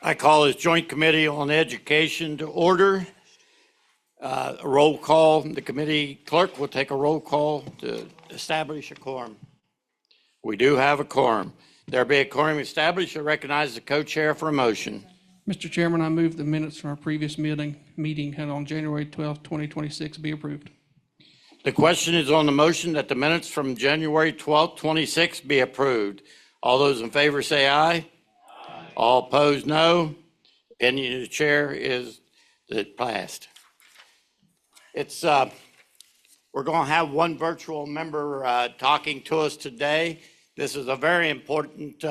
I call this Joint Committee on Education to order. A roll call. The committee clerk will take a roll call to establish a quorum. We do have a quorum. There be a quorum established. I recognize the co-chair for a motion. Mr. Chairman, I move the minutes from our previous meeting held on January 12th, 2026 be approved. The question is on the motion that the minutes from January 12th, 26 be approved. All those in favor say aye. All opposed, no. Opinion of the chair is that it passed. We're going to have one virtual member talking to us today. This is a very important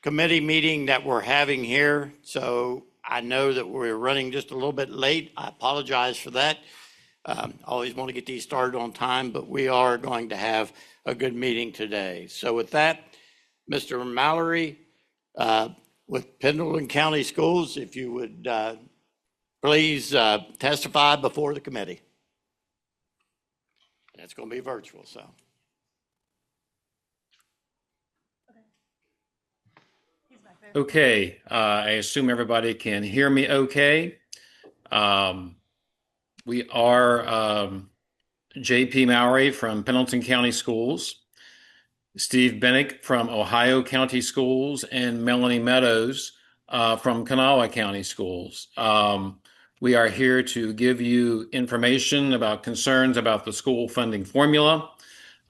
committee meeting that we're having here. So I know that we're running just a little bit late. I apologize for that. Always want to get these started on time, but we are going to have a good meeting today. So with that, Mr. Mallory, with Pendleton County Schools, if you would please testify before the committee. It's going to be virtual, so. Okay, I assume everybody can hear me okay. We are J.P. Mallory from Pendleton County Schools, Steve Bennick from Ohio County Schools, and Melanie Meadows from Kanawha County Schools. We are here to give you information about concerns about the school funding formula.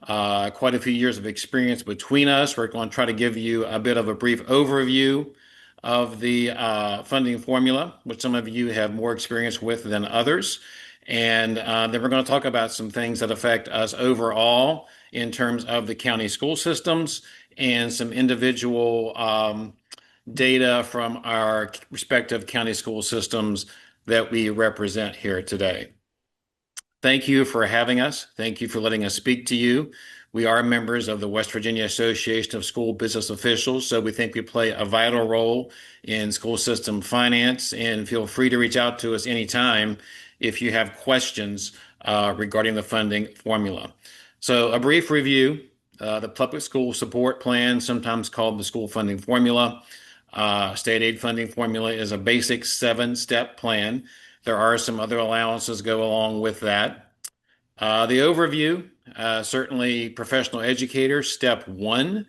Quite a few years of experience between us. We're going to try to give you a bit of a brief overview of the funding formula, which some of you have more experience with than others. And then we're going to talk about some things that affect us overall in terms of the county school systems and some individual data from our respective county school systems that we represent here today. Thank you for having us. Thank you for letting us speak to you. We are members of the West Virginia Association of School Business Officials, so we think we play a vital role in school system finance, and feel free to reach out to us anytime if you have questions regarding the funding formula. So a brief review, the Public School Support Plan, sometimes called the school funding formula. State aid funding formula is a basic 7-step plan. There are some other allowances go along with that. The overview, certainly professional educators, step 1.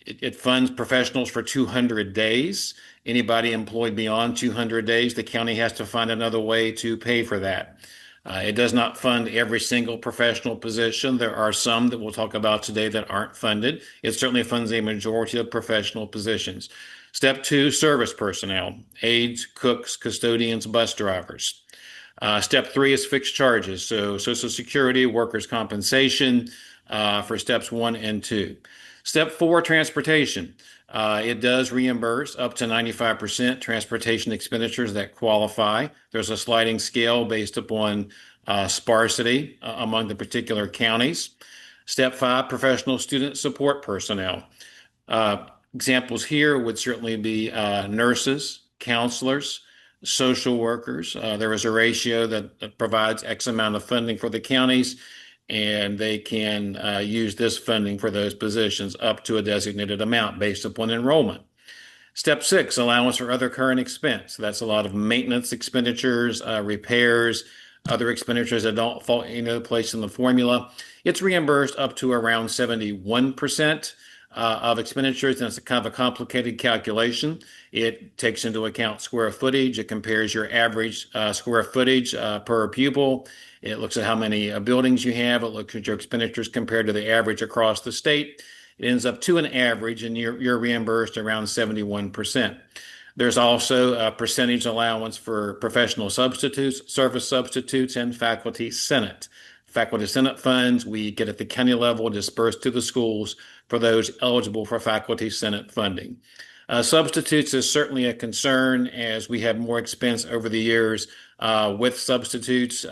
It funds professionals for 200 days. Anybody employed beyond 200 days, the county has to find another way to pay for that. It does not fund every single professional position. There are some that we'll talk about today that aren't funded. It certainly funds a majority of professional positions. Step 2, service personnel, aides, cooks, custodians, bus drivers. Step 3 is fixed charges, so Social Security, workers' compensation for steps 1 and 2. Step 4, transportation. It does reimburse up to 95% transportation expenditures that qualify. There's a sliding scale based upon sparsity among the particular counties. Step 5, professional student support personnel. Examples here would certainly be nurses, counselors, social workers. There is a ratio that provides X amount of funding for the counties, and they can use this funding for those positions up to a designated amount based upon enrollment. Step 6, allowance for other current expense. That's a lot of maintenance expenditures, repairs, other expenditures that don't fall into place in the formula. It's reimbursed up to around 71% of expenditures, and it's a kind of a complicated calculation. It takes into account square footage. It compares your average square footage per pupil. It looks at how many buildings you have. It looks at your expenditures compared to the average across the state. It ends up to an average, and you're reimbursed around 71%. There's also a percentage allowance for professional substitutes, service substitutes, and faculty senate. Faculty senate funds we get at the county level dispersed to the schools for those eligible for faculty senate funding. Substitutes is certainly a concern as we have more expense over the years with substitutes,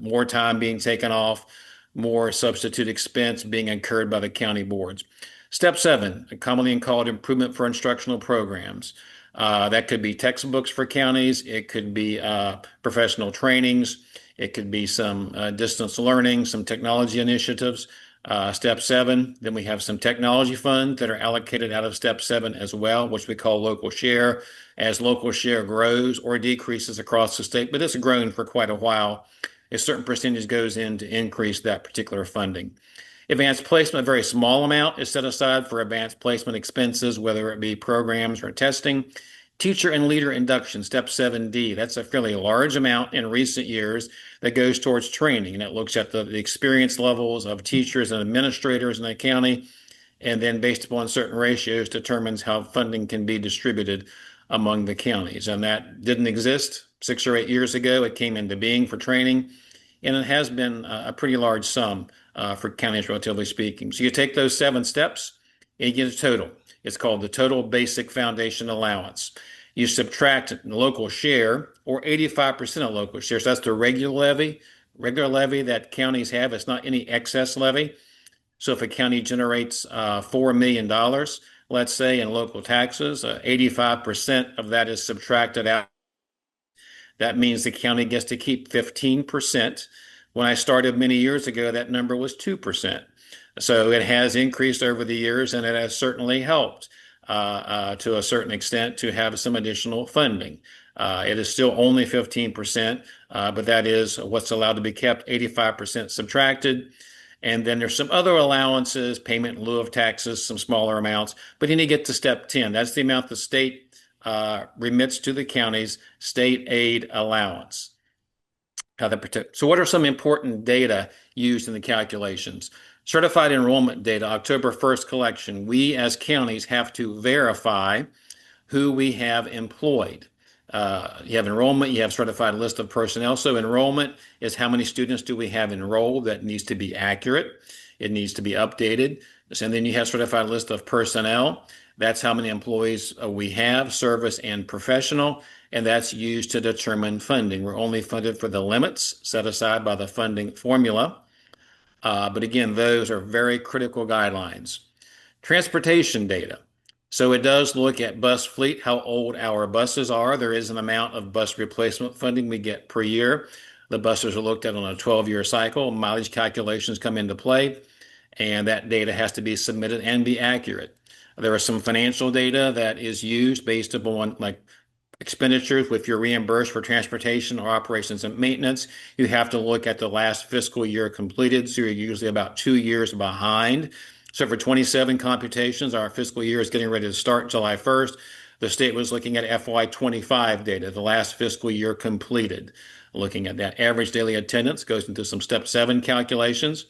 more time being taken off, more substitute expense being incurred by the county boards. Step 7, commonly called improvement for instructional programs. That could be textbooks for counties. It could be professional trainings. It could be some distance learning, some technology initiatives. Step 7, then we have some technology funds that are allocated out of Step 7 as well, which we call local share. As local share grows or decreases across the state, but it's grown for quite a while, a certain percentage goes in to increase that particular funding. Advanced placement, a very small amount is set aside for advanced placement expenses, whether it be programs or testing. Teacher and leader induction, Step 7D, that's a fairly large amount in recent years that goes towards training, and it looks at the experience levels of teachers and administrators in the county, and then based upon certain ratios determines how funding can be distributed among the counties. And that didn't exist 6 or 8 years ago. It came into being for training, and it has been a pretty large sum for counties, relatively speaking. So you take those 7 steps and you get a total. It's called the total basic foundation allowance. You subtract local share, or 85% of local share. So that's the regular levy that counties have. It's not any excess levy. So if a county generates $4 million, let's say, in local taxes, 85% of that is subtracted out. That means the county gets to keep 15%. When I started many years ago, that number was 2%. So it has increased over the years, and it has certainly helped to a certain extent to have some additional funding. It is still only 15%, but that is what's allowed to be kept, 85% subtracted. And then there's some other allowances, payment in lieu of taxes, some smaller amounts. But then you get to Step 10. That's the amount the state remits to the counties, state aid allowance. So what are some important data used in the calculations? Certified enrollment data, October 1st collection. We as counties have to verify who we have employed. You have enrollment, you have certified list of personnel. So enrollment is how many students do we have enrolled. That needs to be accurate. It needs to be updated. And then you have certified list of personnel. That's how many employees we have, service and professional, and that's used to determine funding. We're only funded for the limits set aside by the funding formula. But again, those are very critical guidelines. Transportation data. So it does look at bus fleet, how old our buses are. There is an amount of bus replacement funding we get per year. The buses are looked at on a 12-year cycle. Mileage calculations come into play, and that data has to be submitted and be accurate. There is some financial data that is used based upon like expenditures. If you're reimbursed for transportation or operations and maintenance, you have to look at the last fiscal year completed. So you're usually about 2 years behind. So for 27 computations, our fiscal year is getting ready to start July 1st. The state was looking at FY25 data, the last fiscal year completed. Looking at that average daily attendance goes into some Step 7 calculations.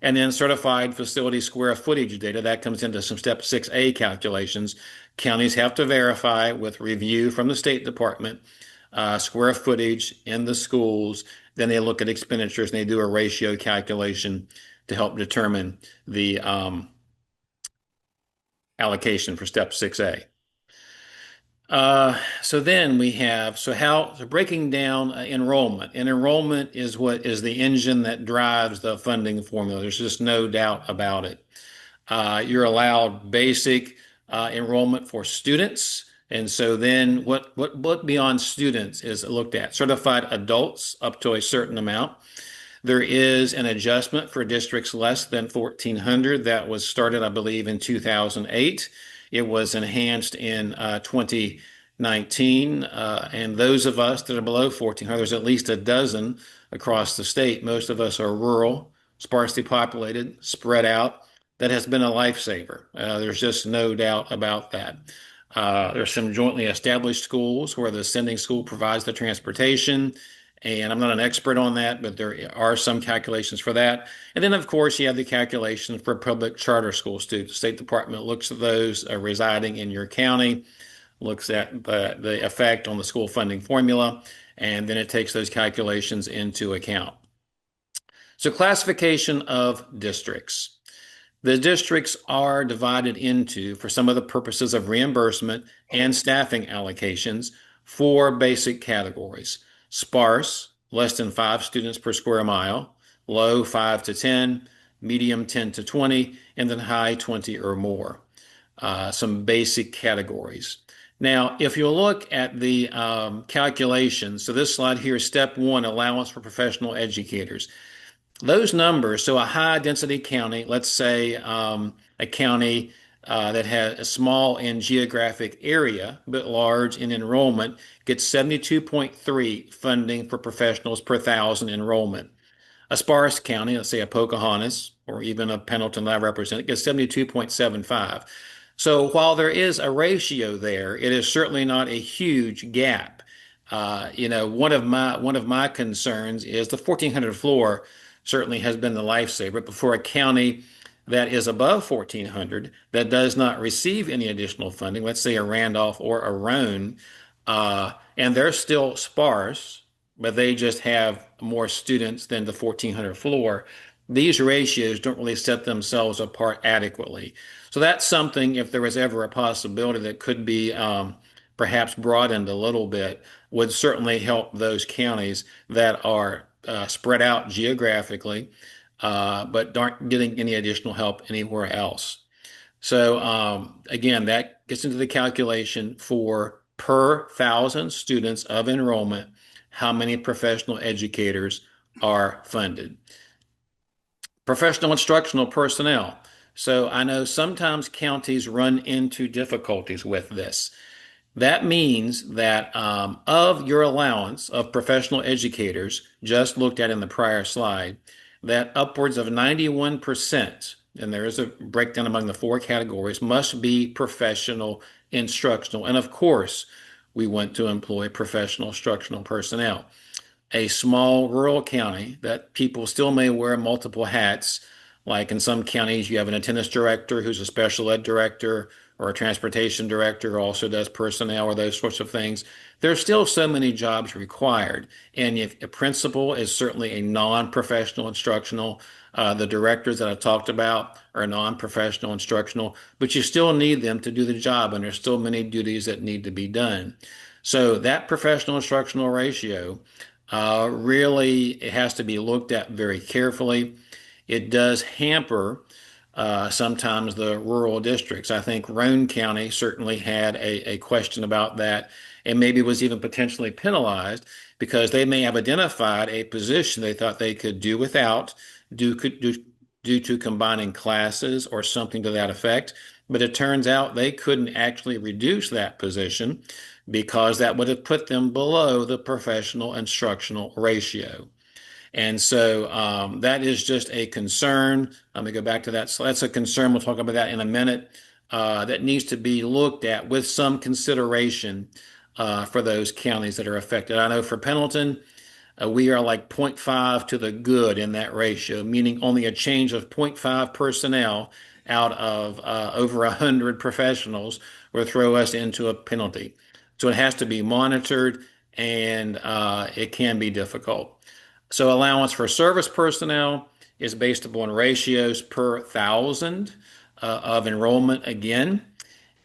And then certified facility square footage data, that comes into some Step 6A calculations. Counties have to verify with review from the State Department square footage in the schools. Then they look at expenditures and they do a ratio calculation to help determine the allocation for Step 6A. So then we have, so breaking down enrollment, and enrollment is what is the engine that drives the funding formula. There's just no doubt about it. You're allowed basic enrollment for students. And so then what beyond students is looked at? Certified adults up to a certain amount. There is an adjustment for districts less than 1,400 that was started, I believe, in 2008. It was enhanced in 2019, and those of us that are below 1,400, there's at least a dozen across the state. Most of us are rural, sparsely populated, spread out. That has been a lifesaver. There's just no doubt about that. There's some jointly established schools where the sending school provides the transportation. And I'm not an expert on that, but there are some calculations for that. And then, of course, you have the calculations for public charter school students. The State Department looks at those residing in your county, looks at the effect on the school funding formula, and then it takes those calculations into account. So classification of districts. The districts are divided into, for some of the purposes of reimbursement and staffing allocations, 4 basic categories. Sparse, less than 5 students per square mile, low 5 to 10, medium 10 to 20, and then high 20 or more. Some basic categories. Now, if you look at the calculations, so this slide here is Step 1, allowance for professional educators. Those numbers, so a high density county, let's say a county that has a small in geographic area but large in enrollment, gets 72.3 funding for professionals per thousand enrollment. A sparse county, let's say a Pocahontas or even a Pendleton that I represent, gets 72.75. So while there is a ratio there, it is certainly not a huge gap. One of my concerns is the 1,400 floor certainly has been the lifesaver. But for a county that is above 1,400 that does not receive any additional funding, let's say a Randolph or a Roane, and they're still sparse, but they just have more students than the 1,400 floor, these ratios don't really set themselves apart adequately. So that's something, if there was ever a possibility that could be perhaps broadened a little bit, would certainly help those counties that are spread out geographically, but aren't getting any additional help anywhere else. So again, that gets into the calculation for per thousand students of enrollment, how many professional educators are funded. Professional instructional personnel. So I know sometimes counties run into difficulties with this. That means that of your allowance of professional educators, just looked at in the prior slide, that upwards of 91%, and there is a breakdown among the four categories, must be professional instructional. And of course, we want to employ professional instructional personnel. A small rural county that people still may wear multiple hats, like in some counties, you have an attendance director who's a special ed director, or a transportation director who also does personnel or those sorts of things. There's still so many jobs required. And if a principal is certainly a non-professional instructional, the directors that I talked about are non-professional instructional, but you still need them to do the job, and there's still many duties that need to be done. So that professional instructional ratio really, it has to be looked at very carefully. It does hamper sometimes the rural districts. I think Roane County certainly had a question about that, and maybe was even potentially penalized because they may have identified a position they thought they could do without due to combining classes or something to that effect. But it turns out they couldn't actually reduce that position because that would have put them below the professional instructional ratio. And so that is just a concern. Let me go back to that. So that's a concern. We'll talk about that in a minute. That needs to be looked at with some consideration for those counties that are affected. I know for Pendleton, we are like 0.5 to the good in that ratio, meaning only a change of 0.5 personnel out of over 100 professionals will throw us into a penalty. So it has to be monitored, and it can be difficult. So allowance for service personnel is based upon ratios per thousand of enrollment. Again,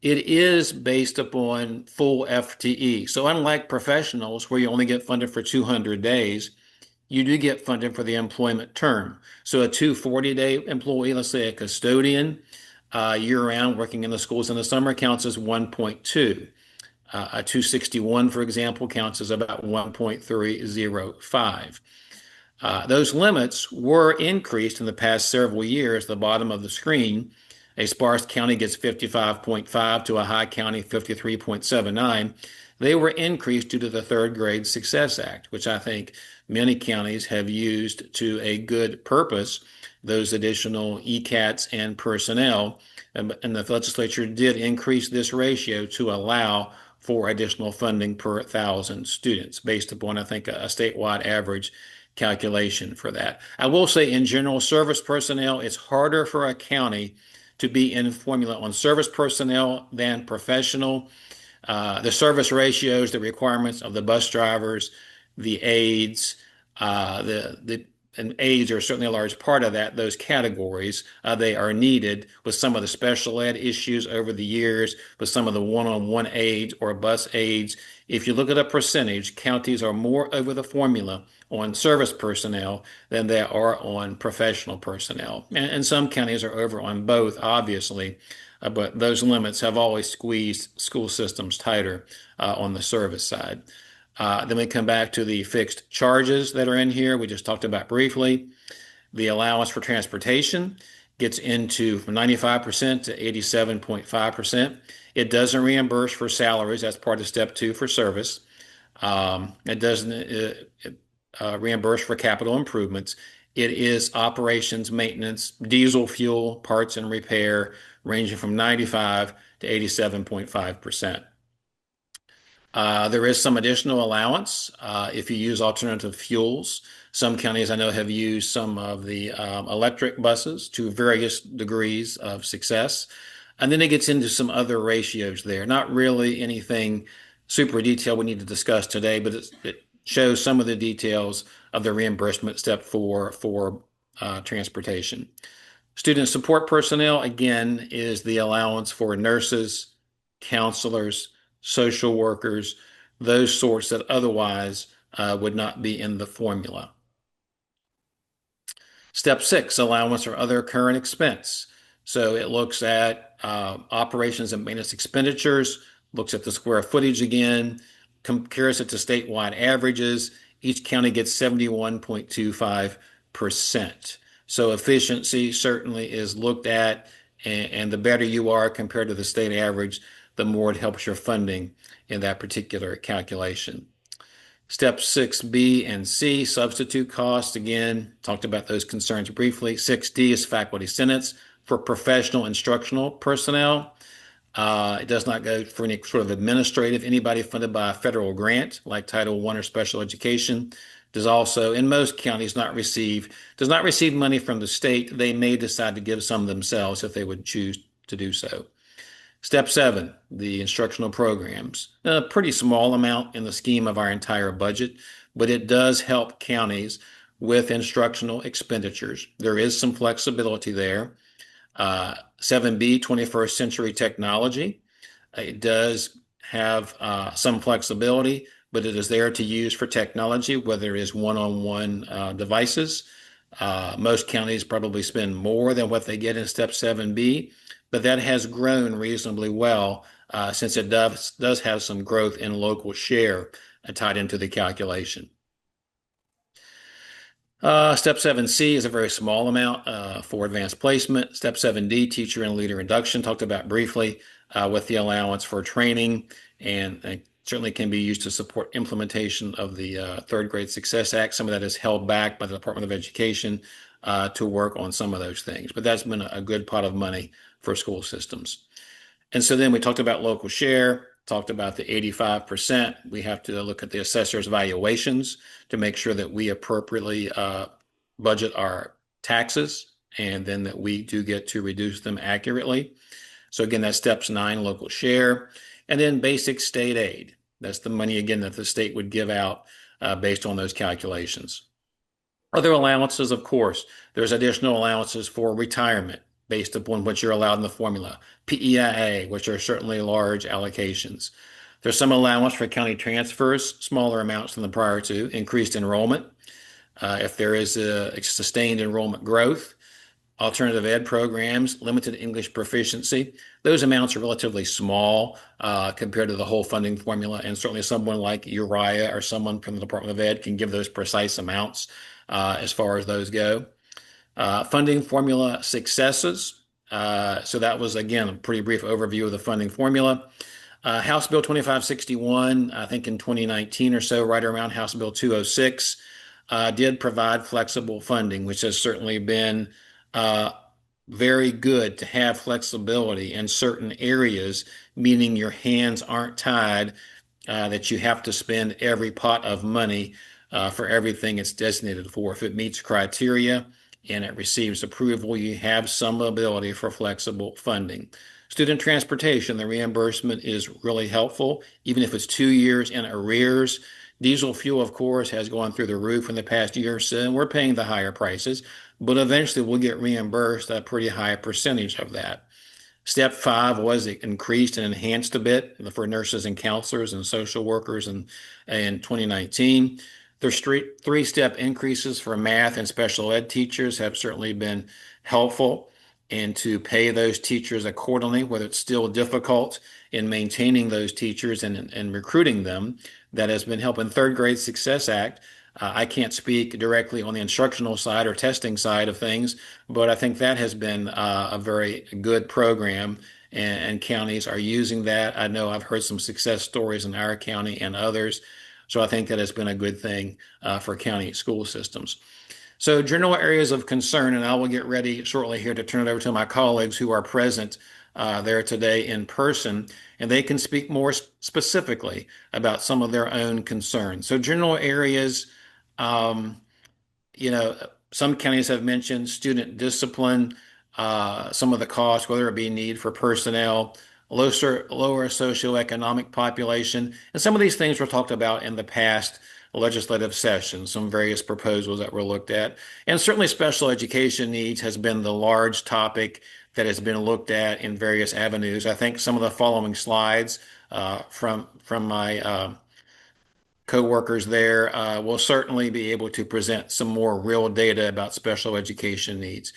it is based upon full FTE. So unlike professionals where you only get funded for 200 days, you do get funded for the employment term. So a 240-day employee, let's say a custodian, year-round working in the schools in the summer, counts as 1.2. A 261, for example, counts as about 1.305. Those limits were increased in the past several years. The bottom of the screen, a sparse county gets 55.5 to a high county 53.79. They were increased due to the Third Grade Success Act, which I think many counties have used to a good purpose, those additional ECATs and personnel. And the legislature did increase this ratio to allow for additional funding per 1,000 students based upon, I think, a statewide average calculation for that. I will say in general, service personnel, it's harder for a county to be in formula on service personnel than professional. The service ratios, the requirements of the bus drivers, the aides, and aides are certainly a large part of that, those categories. They are needed with some of the special ed issues over the years, with some of the one-on-one aides or bus aides. If you look at a percentage, counties are more over the formula on service personnel than they are on professional personnel. And some counties are over on both, obviously, but those limits have always squeezed school systems tighter on the service side. Then we come back to the fixed charges that are in here. We just talked about briefly. The allowance for transportation gets into from 95% to 87.5%. It doesn't reimburse for salaries. That's part of step 2 for service. It doesn't reimburse for capital improvements. It is operations, maintenance, diesel fuel, parts and repair, ranging from 95 to 87.5%. There is some additional allowance if you use alternative fuels. Some counties I know have used some of the electric buses to various degrees of success. And then it gets into some other ratios there. Not really anything super detailed we need to discuss today, but it shows some of the details of the reimbursement step 4 for transportation. Student support personnel, again, is the allowance for nurses, counselors, social workers, those sorts that otherwise would not be in the formula. Step 6, allowance or other current expense. So it looks at operations and maintenance expenditures, looks at the square footage again, compares it to statewide averages. Each county gets 71.25%. So efficiency certainly is looked at, and the better you are compared to the state average, the more it helps your funding in that particular calculation. Step 6B and C, substitute costs. Again, talked about those concerns briefly. 6D is faculty sentence for professional instructional personnel. It does not go for any sort of administrative. Anybody funded by a federal grant like Title I or special education does also, in most counties, does not receive money from the state. They may decide to give some themselves if they would choose to do so. Step 7, the instructional programs. A pretty small amount in the scheme of our entire budget, but it does help counties with instructional expenditures. There is some flexibility there. 7B, 21st century technology. It does have some flexibility, but it is there to use for technology, whether it is one-on-one devices. Most counties probably spend more than what they get in step 7B, but that has grown reasonably well since it does have some growth in local share tied into the calculation. Step 7C is a very small amount for advanced placement. Step 7D, teacher and leader induction, talked about briefly with the allowance for training, and certainly can be used to support implementation of the Third Grade Success Act. Some of that is held back by the Department of Education to work on some of those things, but that's been a good pot of money for school systems. And so then we talked about local share, talked about the 85%. We have to look at the assessor's valuations to make sure that we appropriately budget our taxes, and then that we do get to reduce them accurately. So again, that's steps 9, local share. And then basic state aid. That's the money, again, that the state would give out based on those calculations. Other allowances, of course, there's additional allowances for retirement based upon what you're allowed in the formula. PEIA, which are certainly large allocations. There's some allowance for county transfers, smaller amounts than the prior two. Increased enrollment, if there is a sustained enrollment growth. Alternative ed programs, limited English proficiency. Those amounts are relatively small compared to the whole funding formula, and certainly someone like Uriah or someone from the Department of Ed can give those precise amounts as far as those go. Funding formula successes. So that was, again, a pretty brief overview of the funding formula. House Bill 2561, I think in 2019 or so, right around House Bill 206, did provide flexible funding, which has certainly been very good to have flexibility in certain areas, meaning your hands aren't tied, that you have to spend every pot of money for everything it's designated for. If it meets criteria and it receives approval, you have some ability for flexible funding. Student transportation, the reimbursement is really helpful, even if it's 2 years in arrears. Diesel fuel, of course, has gone through the roof in the past year or so, and we're paying the higher prices, but eventually we'll get reimbursed a pretty high percentage of that. Step 5 was increased and enhanced a bit for nurses and counselors and social workers in 2019. There's 3-step increases for math and special ed teachers have certainly been helpful, and to pay those teachers accordingly, whether it's still difficult in maintaining those teachers and recruiting them. That has been helping. Third Grade Success Act I can't speak directly on the instructional side or testing side of things, but I think that has been a very good program, and counties are using that. I know I've heard some success stories in our county and others, so I think that has been a good thing for county school systems. So, general areas of concern, and I will get ready shortly here to turn it over to my colleagues who are present there today in person, and they can speak more specifically about some of their own concerns. So, general areas, um, you know, some counties have mentioned student discipline, some of the costs, whether it be need for personnel, lower socioeconomic population, and some of these things were talked about in the past legislative sessions, some various proposals that were looked at. And certainly special education needs has been the large topic that has been looked at in various avenues. I think some of the following slides from my co-workers there will certainly be able to present some more real data about special education needs.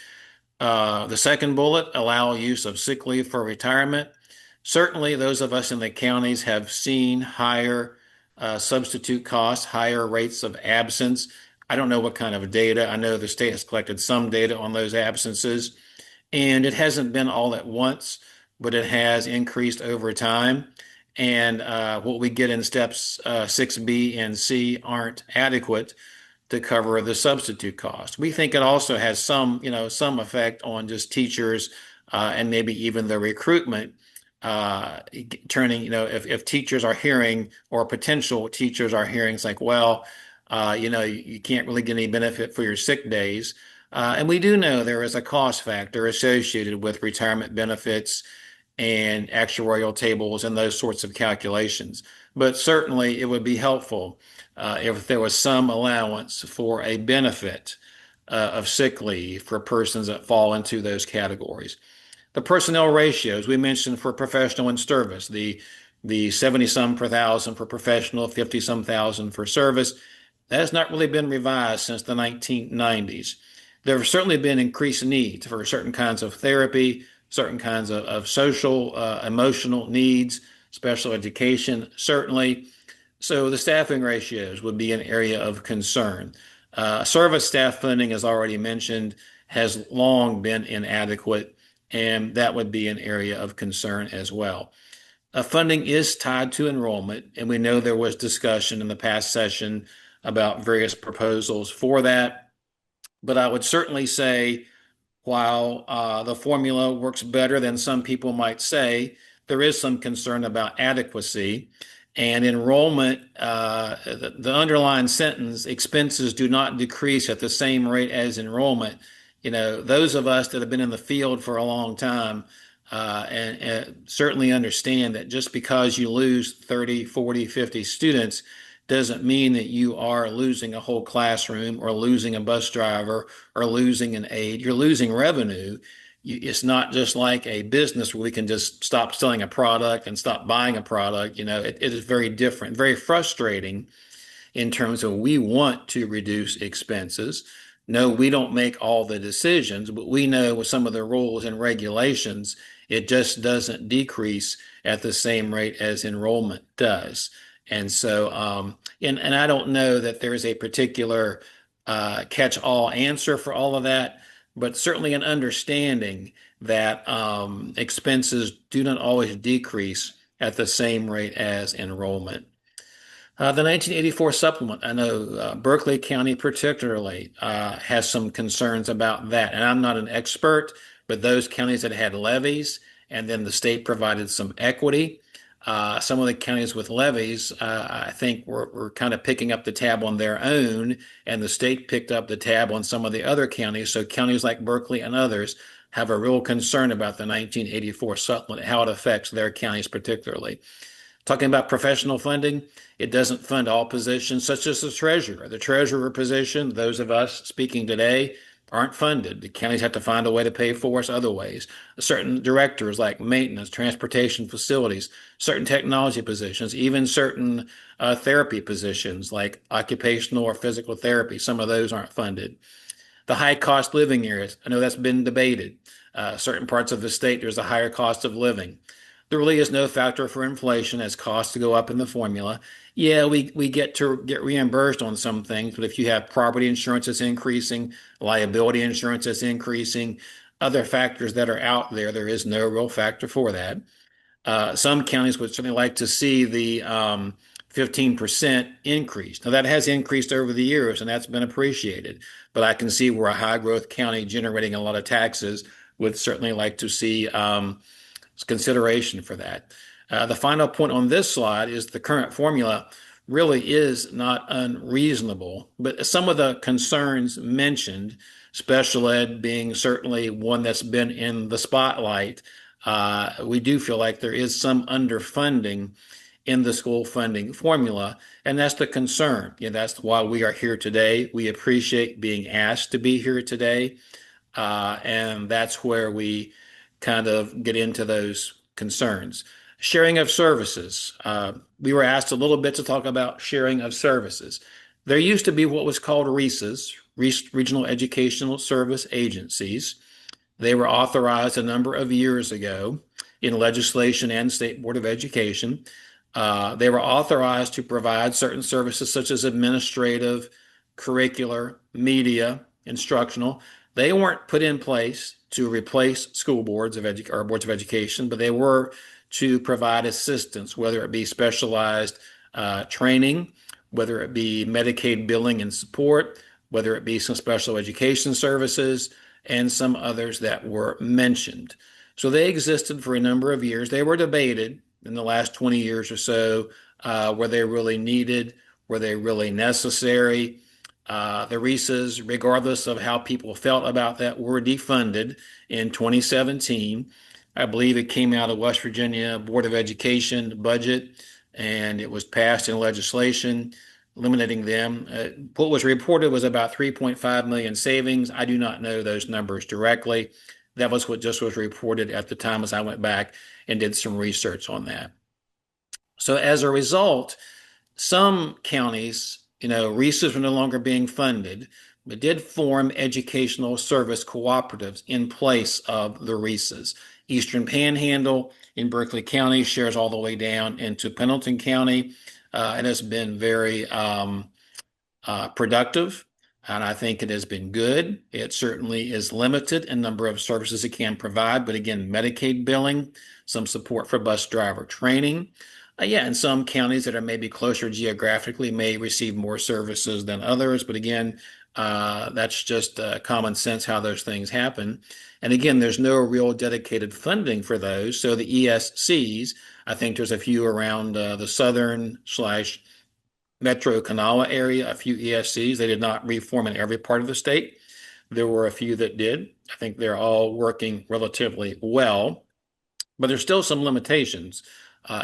The second bullet, allow use of sick leave for retirement. Certainly, those of us in the counties have seen higher substitute costs, higher rates of absence. I don't know what kind of data. I know the state has collected some data on those absences, and it hasn't been all at once, but it has increased over time. And what we get in steps 6B and C aren't adequate to cover the substitute cost. We think it also has some effect on just teachers and maybe even the recruitment turning, if teachers are hearing, or potential teachers are hearing, it's like, well, you can't really get any benefit for your sick days. And we do know there is a cost factor associated with retirement benefits and actuarial tables and those sorts of calculations. But certainly it would be helpful if there was some allowance for a benefit of sick leave for persons that fall into those categories. The personnel ratios we mentioned for professional and service, the 70 some per thousand for professional, 50 some thousand for service, that has not really been revised since the 1990s. There have certainly been increased needs for certain kinds of therapy, certain kinds of social, emotional needs, special education, certainly. So the staffing ratios would be an area of concern. Service staff funding, as already mentioned, has long been inadequate, and that would be an area of concern as well. Funding is tied to enrollment, and we know there was discussion in the past session about various proposals for that. But I would certainly say, while the formula works better than some people might say, there is some concern about adequacy. And enrollment, the underlying sentence, expenses do not decrease at the same rate as enrollment. Those of us that have been in the field for a long time and certainly understand that just because you lose 30, 40, 50 students doesn't mean that you are losing a whole classroom or losing a bus driver or losing an aide. You're losing revenue. It's not just like a business where we can just stop selling a product and stop buying a product. It is very different, very frustrating in terms of we want to reduce expenses. No, we don't make all the decisions, but we know with some of the rules and regulations, it just doesn't decrease at the same rate as enrollment does. And so, and I don't know that there is a particular catch-all answer for all of that, but certainly an understanding that expenses do not always decrease at the same rate as enrollment. The 1984 supplement, I know Berkeley County particularly has some concerns about that. And I'm not an expert, but those counties that had levies and then the state provided some equity. Some of the counties with levies, I think, were kind of picking up the tab on their own, and the state picked up the tab on some of the other counties. So counties like Berkeley and others have a real concern about the 1984 supplement, how it affects their counties particularly. Talking about professional funding, it doesn't fund all positions, such as the treasurer. The treasurer position, those of us speaking today, aren't funded. The counties have to find a way to pay for us other ways. Certain directors like maintenance, transportation facilities, certain technology positions, even certain therapy positions like occupational or physical therapy, some of those aren't funded. The high cost living areas, I know that's been debated. Certain parts of the state, there's a higher cost of living. There really is no factor for inflation as costs go up in the formula. Yeah, we get reimbursed on some things, but if you have property insurance that's increasing, liability insurance that's increasing, other factors that are out there, there is no real factor for that. Some counties would certainly like to see the 15% increase. Now, that has increased over the years, and that's been appreciated. But I can see where a high growth county generating a lot of taxes would certainly like to see consideration for that. The final point on this slide is the current formula really is not unreasonable, but some of the concerns mentioned, special ed being certainly one that's been in the spotlight, we do feel like there is some underfunding in the school funding formula, and that's the concern. That's why we are here today. We appreciate being asked to be here today, and that's where we kind of get into those concerns. Sharing of services. We were asked a little bit to talk about sharing of services. There used to be what was called RESAs, Regional Educational Service Agencies. They were authorized a number of years ago in legislation and State Board of Education. They were authorized to provide certain services such as administrative, curricular, media, instructional. They weren't put in place to replace school boards or boards of education, but they were to provide assistance, whether it be specialized training, whether it be Medicaid billing and support, whether it be some special education services, and some others that were mentioned. So they existed for a number of years. They were debated in the last 20 years or so. Were they really needed? Were they really necessary? The RESAs, regardless of how people felt about that, were defunded in 2017. I believe it came out of West Virginia Board of Education budget, and it was passed in legislation eliminating them. What was reported was about 3.5 million savings. I do not know those numbers directly. That was what just was reported at the time as I went back and did some research on that. So as a result, some counties, RESAs were no longer being funded, but did form educational service cooperatives in place of the RESAs. Eastern Panhandle in Berkeley County shares all the way down into Pendleton County. It has been very productive, and I think it has been good. It certainly is limited in number of services it can provide, but again, Medicaid billing, some support for bus driver training. And some counties that are maybe closer geographically may receive more services than others, but again, that's just common sense how those things happen. And again, there's no real dedicated funding for those. So the ESCs, I think there's a few around the southern/Metro Kanawha area, a few ESCs. They did not reform in every part of the state. There were a few that did. I think they're all working relatively well, but there's still some limitations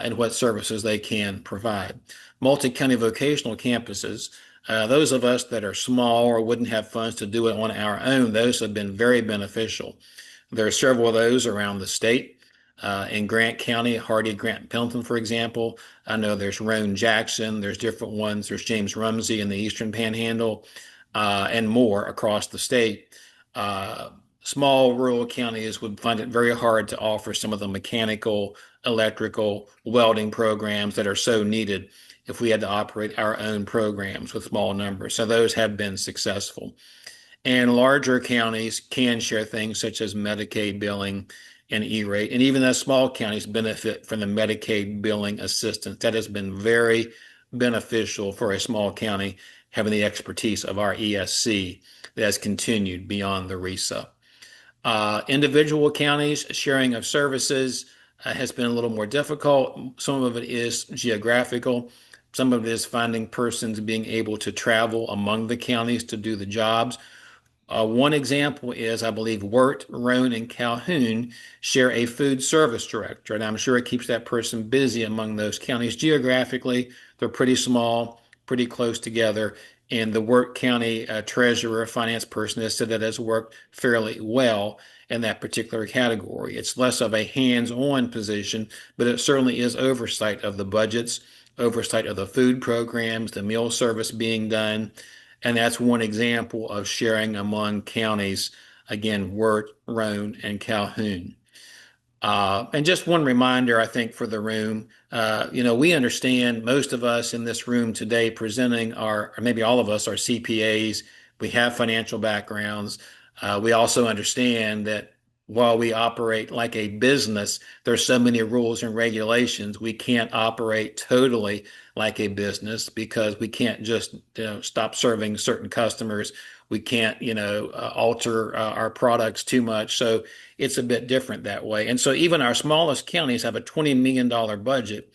in what services they can provide. Multi-county vocational campuses, those of us that are small or wouldn't have funds to do it on our own, those have been very beneficial. There are several of those around the state. In Grant County, Hardy, Grant, Pendleton, for example. I know there's Roane Jackson, there's different ones. There's James Rumsey in the Eastern Panhandle, and more across the state. Small rural counties would find it very hard to offer some of the mechanical, electrical, welding programs that are so needed if we had to operate our own programs with small numbers. So those have been successful. And larger counties can share things such as Medicaid billing and E-rate, and even as small counties benefit from the Medicaid billing assistance. That has been very beneficial for a small county having the expertise of our ESC that has continued beyond the RESA. Individual counties, sharing of services has been a little more difficult. Some of it is geographical. Some of it is finding persons being able to travel among the counties to do the jobs. One example is, I believe, Wirt, Roane, and Calhoun share a food service director, and I'm sure it keeps that person busy among those counties. Geographically, they're pretty small, pretty close together, and the Wirt County treasurer, finance person has said that has worked fairly well in that particular category. It's less of a hands-on position, but it certainly is oversight of the budgets, oversight of the food programs, the meal service being done. And that's one example of sharing among counties, again, Wirt, Roane, and Calhoun. And just one reminder, I think, for the room, we understand most of us in this room today presenting or maybe all of us are CPAs. We have financial backgrounds. We also understand that while we operate like a business, there's so many rules and regulations. We can't operate totally like a business because we can't just stop serving certain customers. We can't, alter our products too much. So it's a bit different that way. And so even our smallest counties have a $20 million budget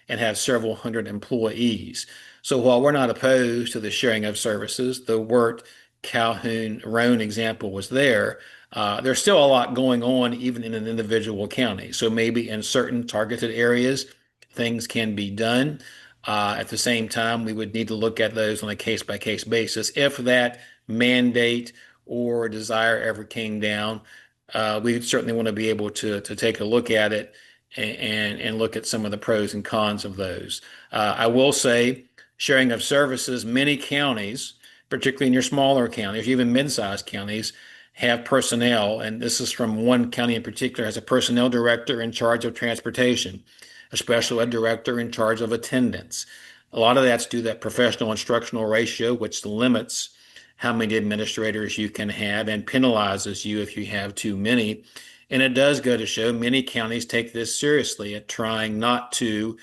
and have several hundred employees. So while we're not opposed to the sharing of services, the Wirt, Calhoun, Roane example was there. There's still a lot going on even in an individual county. So maybe in certain targeted areas, things can be done. At the same time, we would need to look at those on a case by case basis. If that mandate or desire ever came down, we certainly want to be able to take a look at it and look at some of the pros and cons of those. I will say, sharing of services, many counties, particularly in your smaller counties, even mid-sized counties, have personnel, and this is from one county in particular, has a personnel director in charge of transportation, a special ed director in charge of attendance. A lot of that's due to that professional instructional ratio, which limits how many administrators you can have and penalizes you if you have too many. And it does go to show many counties take this seriously at trying not to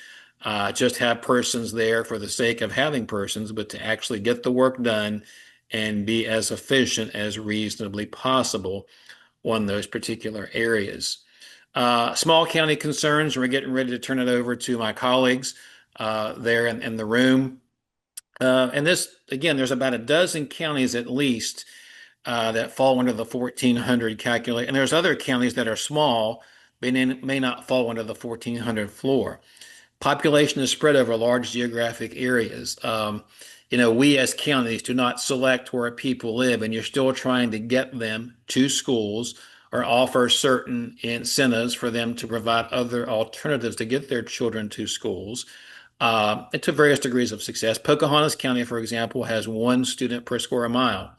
just have persons there for the sake of having persons, but to actually get the work done and be as efficient as reasonably possible on those particular areas. Small county concerns, we're getting ready to turn it over to my colleagues there in the room. And this, again, there's about a dozen counties at least that fall under the 1400 calculate. And there's other counties that are small, but may not fall under the 1400 floor. Population is spread over large geographic areas. We as counties do not select where people live, and you're still trying to get them to schools or offer certain incentives for them to provide other alternatives to get their children to schools. And to various degrees of success. Pocahontas County, for example, has 1 student per square mile.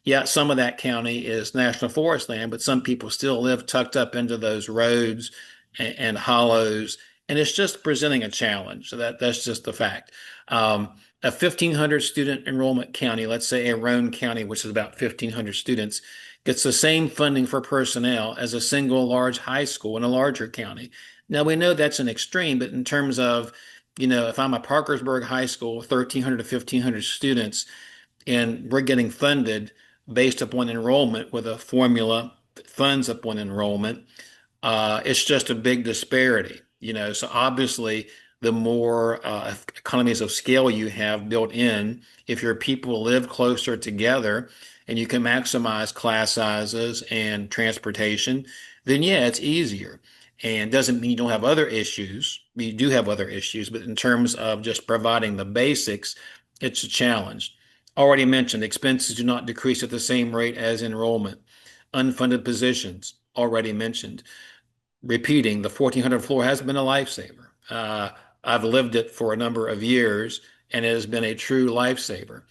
Yeah, some of that county is national forest land, but some people still live tucked up into those roads and hollows, and it's just presenting a challenge. So that's just the fact. A 1,500 student enrollment county, let's say a Roane County, which is about 1,500 students, gets the same funding for personnel as a single large high school in a larger county. Now, we know that's an extreme, but in terms of, if I'm a Parkersburg High School, 1,300 to 1,500 students, and we're getting funded based upon enrollment with a formula that funds upon enrollment, it's just a big disparity. So obviously, the more economies of scale you have built in, if your people live closer together and you can maximize class sizes and transportation, then yeah, it's easier. And doesn't mean you don't have other issues. You do have other issues, but in terms of just providing the basics, it's a challenge. Already mentioned, expenses do not decrease at the same rate as enrollment. Unfunded positions, already mentioned. Repeating, the 1,400 floor has been a lifesaver. I've lived it for a number of years, and it has been a true lifesaver.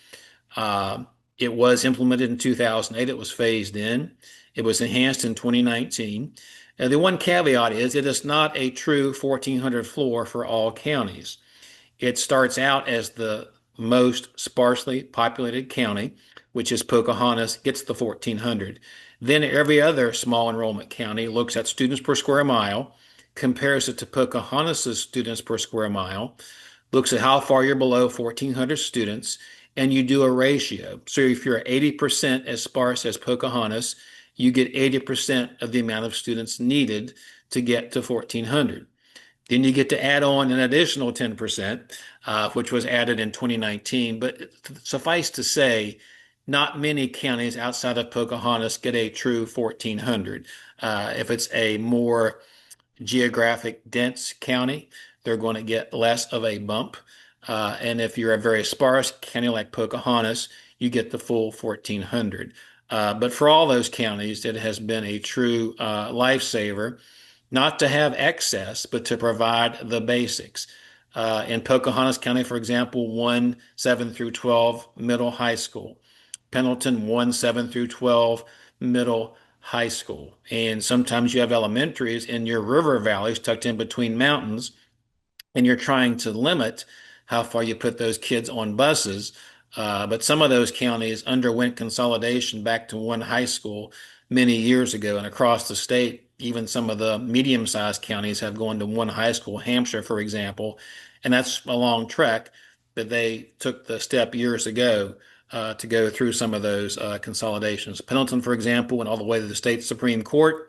It was implemented in 2008. It was phased in. It was enhanced in 2019. And the one caveat is it is not a true 1,400 floor for all counties. It starts out as the most sparsely populated county, which is Pocahontas, gets the 1,400. Then every other small enrollment county looks at students per square mile, compares it to Pocahontas's students per square mile, looks at how far you're below 1,400 students, and you do a ratio. So if you're 80% as sparse as Pocahontas, you get 80% of the amount of students needed to get to 1,400. Then you get to add on an additional 10%, which was added in 2019. But suffice to say, not many counties outside of Pocahontas get a true 1,400. If it's a more geographic dense county, they're going to get less of a bump. And if you're a very sparse county like Pocahontas, you get the full 1,400. But for all those counties, it has been a true lifesaver, not to have excess, but to provide the basics. In Pocahontas County, for example, 1 7 through 12 middle high school. Pendleton, 1 7 through 12 middle high school. And sometimes you have elementaries in your river valleys tucked in between mountains, and you're trying to limit how far you put those kids on buses. But some of those counties underwent consolidation back to one high school many years ago, and across the state, even some of the medium-sized counties have gone to one high school, Hampshire, for example, and that's a long trek, but they took the step years ago to go through some of those consolidations. Pendleton, for example, went all the way to the state Supreme Court.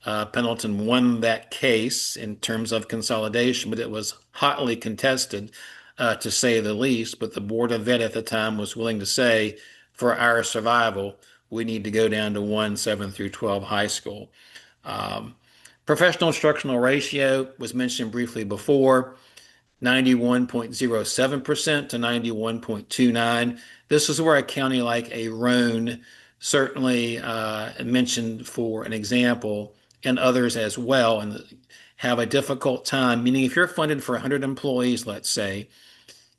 Pendleton won that case in terms of consolidation, but it was hotly contested, to say the least. But the Board of Ed at the time was willing to say, for our survival, we need to go down to one 7 through 12 high school. Um, Professional instructional ratio was mentioned briefly before. 91.07% to 91.29. This is where a county like a Roane certainly mentioned for an example, and others as well, and have a difficult time. Meaning, if you're funded for 100 employees, let's say,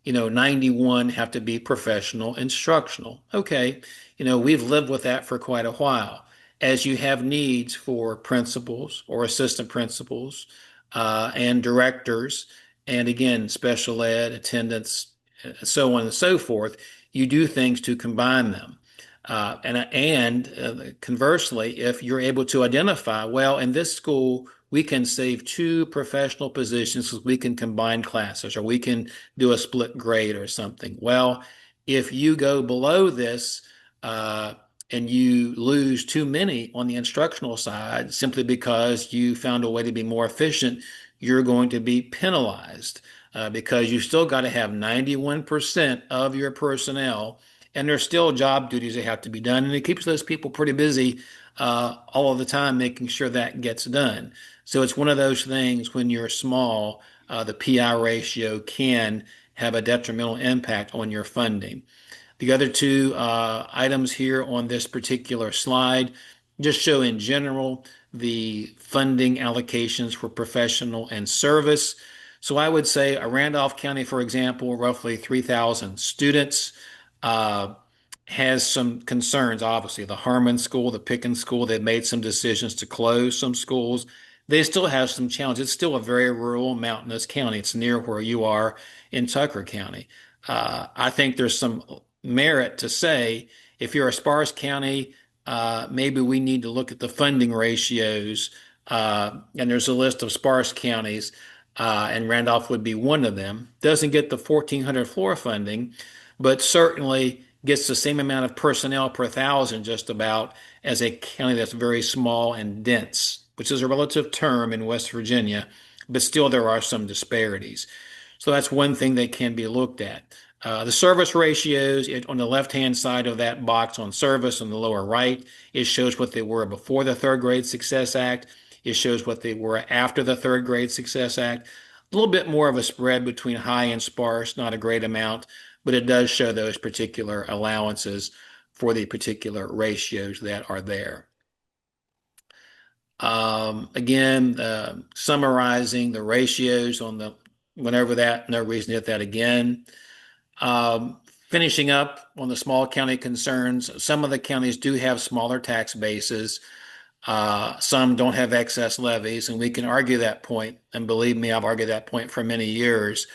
91 have to be professional instructional. Okay, we've lived with that for quite a while. As you have needs for principals or assistant principals and directors, and again, special ed, attendance, so on and so forth, you do things to combine them. And conversely, if you're able to identify, well, in this school, we can save two professional positions because we can combine classes, or we can do a split grade or something. Well, if you go below this and you lose too many on the instructional side simply because you found a way to be more efficient, you're going to be penalized because you still got to have 91% of your personnel, and there's still job duties that have to be done. And it keeps those people pretty busy all of the time, making sure that gets done. So it's one of those things when you're small, the PI ratio can have a detrimental impact on your funding. The other two items here on this particular slide just show in general the funding allocations for professional and service. So I would say Randolph County, for example, roughly 3,000 students, has some concerns. Obviously, the Harmon School, the Pickens School, they've made some decisions to close some schools. They still have some challenges. It's still a very rural, mountainous county. It's near where you are in Tucker County. I think there's some merit to say, if you're a sparse county, maybe we need to look at the funding ratios. And there's a list of sparse counties, and Randolph would be one of them. Doesn't get the 1,400 floor funding, but certainly gets the same amount of personnel per thousand just about as a county that's very small and dense, which is a relative term in West Virginia, but still there are some disparities. So that's one thing that can be looked at. The service ratios on the left-hand side of that box on service on the lower right, it shows what they were before the Third Grade Success Act. It shows what they were after the Third Grade Success Act. A little bit more of a spread between high and sparse, not a great amount, but it does show those particular allowances for the particular ratios that are there. Again, summarizing the ratios on the, went over that, no reason to hit that again. Finishing up on the small county concerns, some of the counties do have smaller tax bases. Some don't have excess levies, and we can argue that point. And believe me, I've argued that point for many years.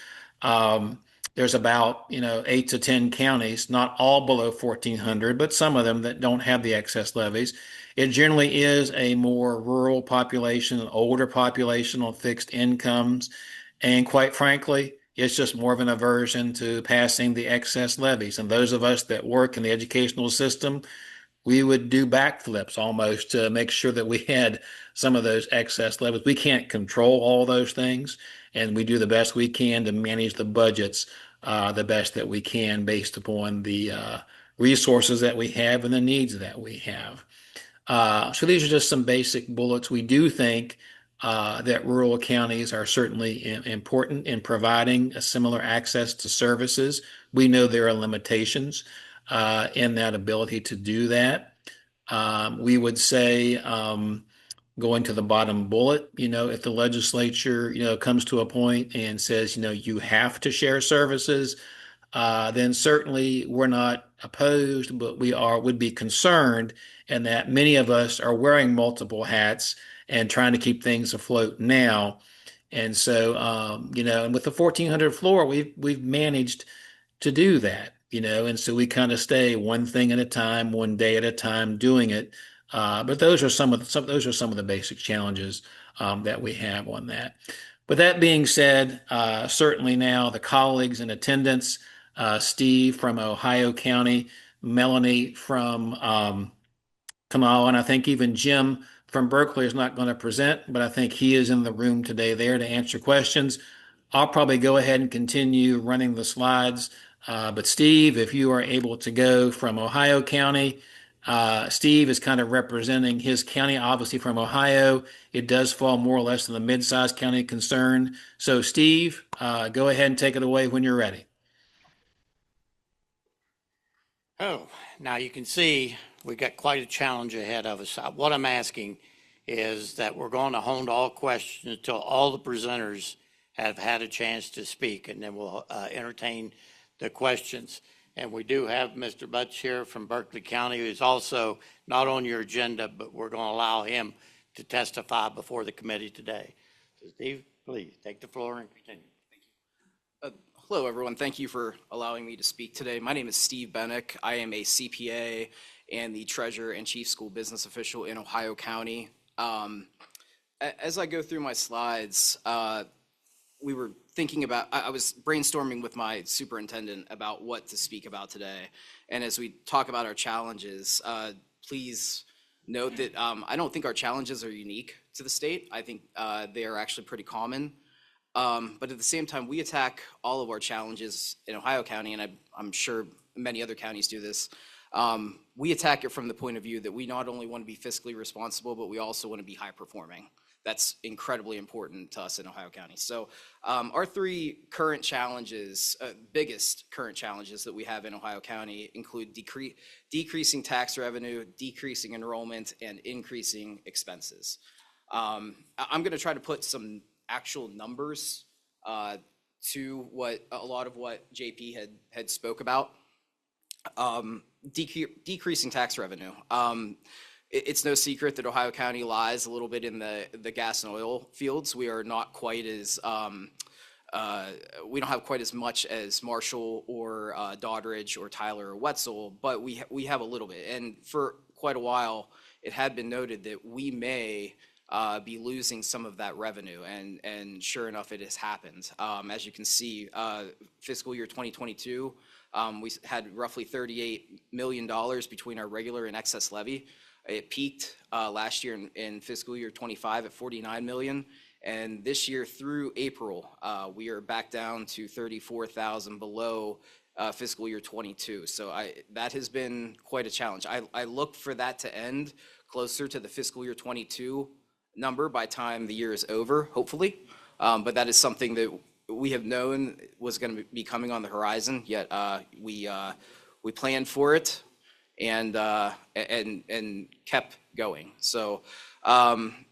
There's about 8 to 10 counties, not all below 1,400, but some of them that don't have the excess levies. It generally is a more rural population, an older population on fixed incomes, and quite frankly, it's just more of an aversion to passing the excess levies. And those of us that work in the educational system, we would do backflips almost to make sure that we had some of those excess levies. We can't control all those things, and we do the best we can to manage the budgets the best that we can based upon the resources that we have and the needs that we have. So these are just some basic bullets. We do think that rural counties are certainly important in providing a similar access to services. We know there are limitations in that ability to do that. We would say, going to the bottom bullet, if the legislature, comes to a point and says, you have to share services, then certainly we're not opposed, but would be concerned in that many of us are wearing multiple hats and trying to keep things afloat now. And so, and with the 1400 floor, we've managed to do that, and so we kind of stay one thing at a time, one day at a time doing it. But those are some of the basic challenges that we have on that. But that being said, certainly now the colleagues in attendance, Steve from Ohio County, Melanie from Kanawha, and I think even Jim from Berkeley is not going to present, but I think he is in the room today there to answer questions. I'll probably go ahead and continue running the slides. But Steve, if you are able to go from Ohio County, Steve is kind of representing his county, obviously from Ohio. It does fall more or less in the mid-sized county concern. So Steve, go ahead and take it away when you're ready. Oh, now you can see we've got quite a challenge ahead of us. What I'm asking is that we're going to hold all questions until all the presenters have had a chance to speak, and then we'll entertain the questions. And we do have Mr. Butch here from Berkeley County, who's also not on your agenda, but we're going to allow him to testify before the committee today. So Steve, please take the floor and continue. Hello, everyone. Thank you for allowing me to speak today. My name is Steve Bennick. I am a CPA and the Treasurer and Chief School Business Official in Ohio County. As I go through my slides, we were thinking about, I was brainstorming with my superintendent about what to speak about today. And as we talk about our challenges, please note that I don't think our challenges are unique to the state. I think they are actually pretty common. But at the same time, we attack all of our challenges in Ohio County, and I'm sure many other counties do this. We attack it from the point of view that we not only want to be fiscally responsible, but we also want to be high performing. That's incredibly important to us in Ohio County. So our three current challenges, biggest current challenges that we have in Ohio County include decreasing tax revenue, decreasing enrollment, and increasing expenses. I'm going to try to put some actual numbers to what a lot of what JP had spoke about. Decreasing tax revenue. It's no secret that Ohio County lies a little bit in the gas and oil fields. We are not quite as we don't have quite as much as Marshall or Doddridge or Tyler or Wetzel, but we have a little bit. And for quite a while, it had been noted that we may be losing some of that revenue, and sure enough, it has happened. As you can see, fiscal year 2022, we had roughly $38 million between our regular and excess levy. It peaked last year in fiscal year 25 at $49 million, and this year through April, we are back down to $34,000 below fiscal year 22. So that has been quite a challenge. I look for that to end closer to the fiscal year 22 number by time the year is over, hopefully. But that is something that we have known was going to be coming on the horizon. Yet we planned for it and kept going. So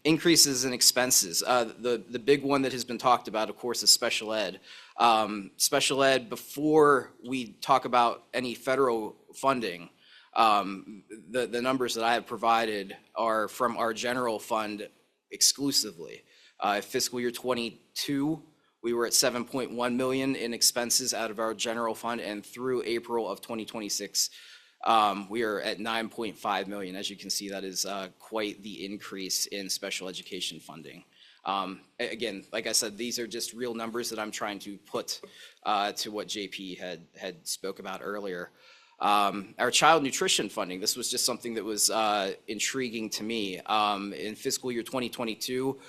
increases in expenses. The big one that has been talked about, of course, is special ed. Special ed, before we talk about any federal funding, the numbers that I have provided are from our general fund exclusively. Fiscal year 22, we were at 7.1 million in expenses out of our general fund, and through April of 2026, we are at 9.5 million. As you can see, that is quite the increase in special education funding. Again, like I said, these are just real numbers that I'm trying to put to what JP had spoke about earlier. Our child nutrition funding, this was just something that was intriguing to me. In fiscal year 2022,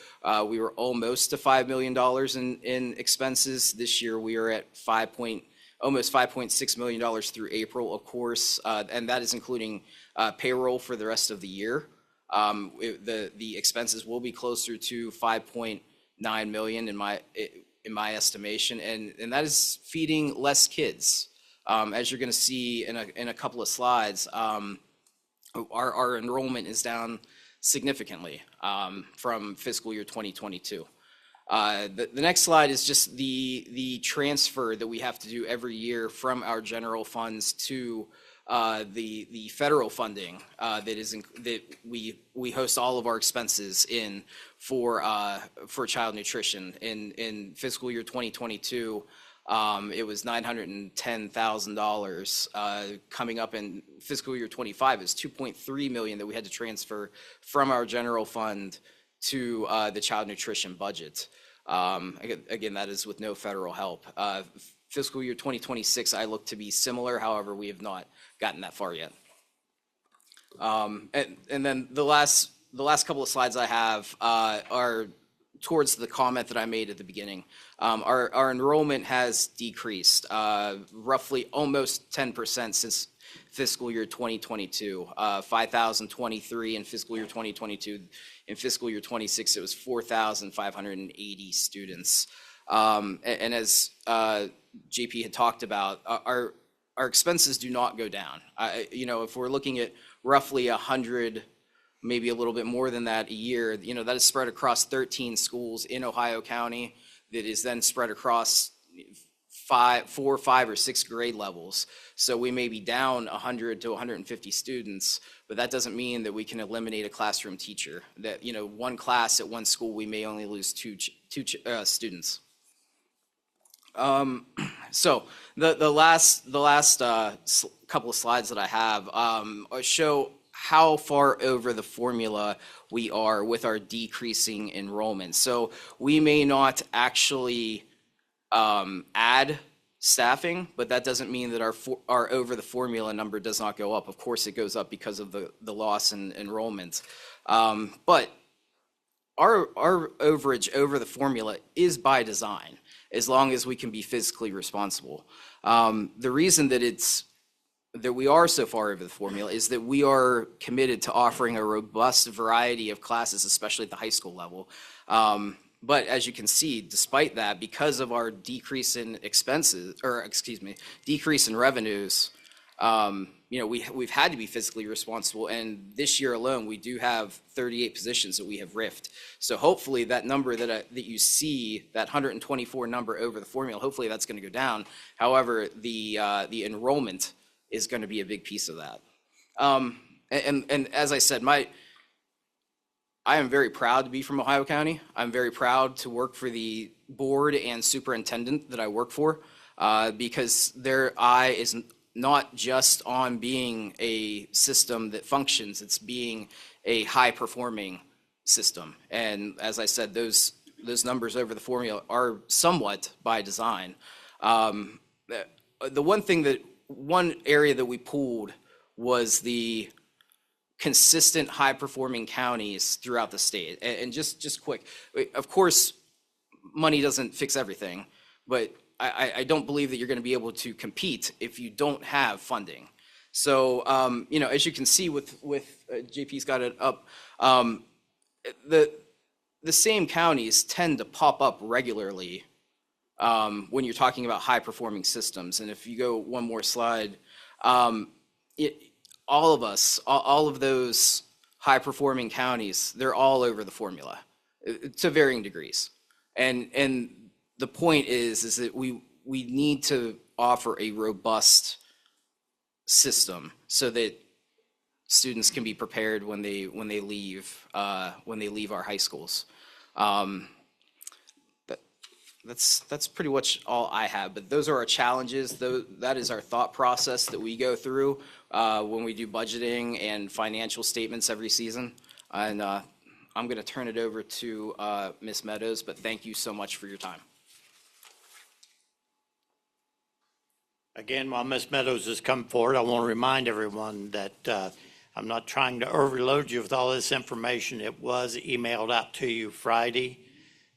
we were almost to $5 million in expenses. This year, we are at almost $5.6 million through April, of course, and that is including payroll for the rest of the year. The expenses will be closer to 5.9 million in my estimation, and that is feeding less kids. As you're going to see in a couple of slides, our enrollment is down significantly from fiscal year 2022. The next slide is just the transfer that we have to do every year from our general funds to the federal funding that we host all of our expenses in for child nutrition. In fiscal year 2022, it was $910,000. Coming up in fiscal year 25 is $2.3 million that we had to transfer from our general fund to the child nutrition budget. Again, that is with no federal help. Fiscal year 2026, I look to be similar. However, we have not gotten that far yet. And then the last couple of slides I have are towards the comment that I made at the beginning. Our enrollment has decreased roughly almost 10% since fiscal year 2022, 5,023 in fiscal year 2022. In fiscal year 26, it was 4,580 students. And as JP had talked about, our expenses do not go down. If we're looking at roughly 100, maybe a little bit more than that a year, that is spread across 13 schools in Ohio County, that is then spread across 4, 5, or 6 grade levels. So we may be down 100 to 150 students, but that doesn't mean that we can eliminate a classroom teacher. That, one class at one school, we may only lose two students. So the last couple of slides that I have show how far over the formula we are with our decreasing enrollment. So we may not actually add staffing, but that doesn't mean that our over the formula number does not go up. Of course, it goes up because of the loss in enrollment. But our overage over the formula is by design, as long as we can be fiscally responsible. The reason that we are so far over the formula is that we are committed to offering a robust variety of classes, especially at the high school level. But as you can see, despite that, because of our decrease in decrease in revenues, we've had to be fiscally responsible. And this year alone, we do have 38 positions that we have RIF'd. So hopefully that number that you see, that 124 number over the formula, hopefully that's going to go down. However, the enrollment is going to be a big piece of that. And as I said, I am very proud to be from Ohio County. I'm very proud to work for the board and superintendent that I work for, because their eye is not just on being a system that functions, it's being a high-performing system. And as I said, those numbers over the formula are somewhat by design. The one area that we pulled was the consistent high-performing counties throughout the state. And just quick, of course, money doesn't fix everything, but I don't believe that you're going to be able to compete if you don't have funding. So, as you can see with JP's got it up, the same counties tend to pop up regularly when you're talking about high-performing systems. And if you go one more slide, all of those high-performing counties, they're all over the formula to varying degrees. And the point is that we need to offer a robust system so that students can be prepared when they leave our high schools. That's pretty much all I have, but those are our challenges. That is our thought process that we go through when we do budgeting and financial statements every season. And I'm going to turn it over to Ms. Meadows, but thank you so much for your time. Again, while Ms. Meadows has come forward, I want to remind everyone that I'm not trying to overload you with all this information. It was emailed out to you Friday.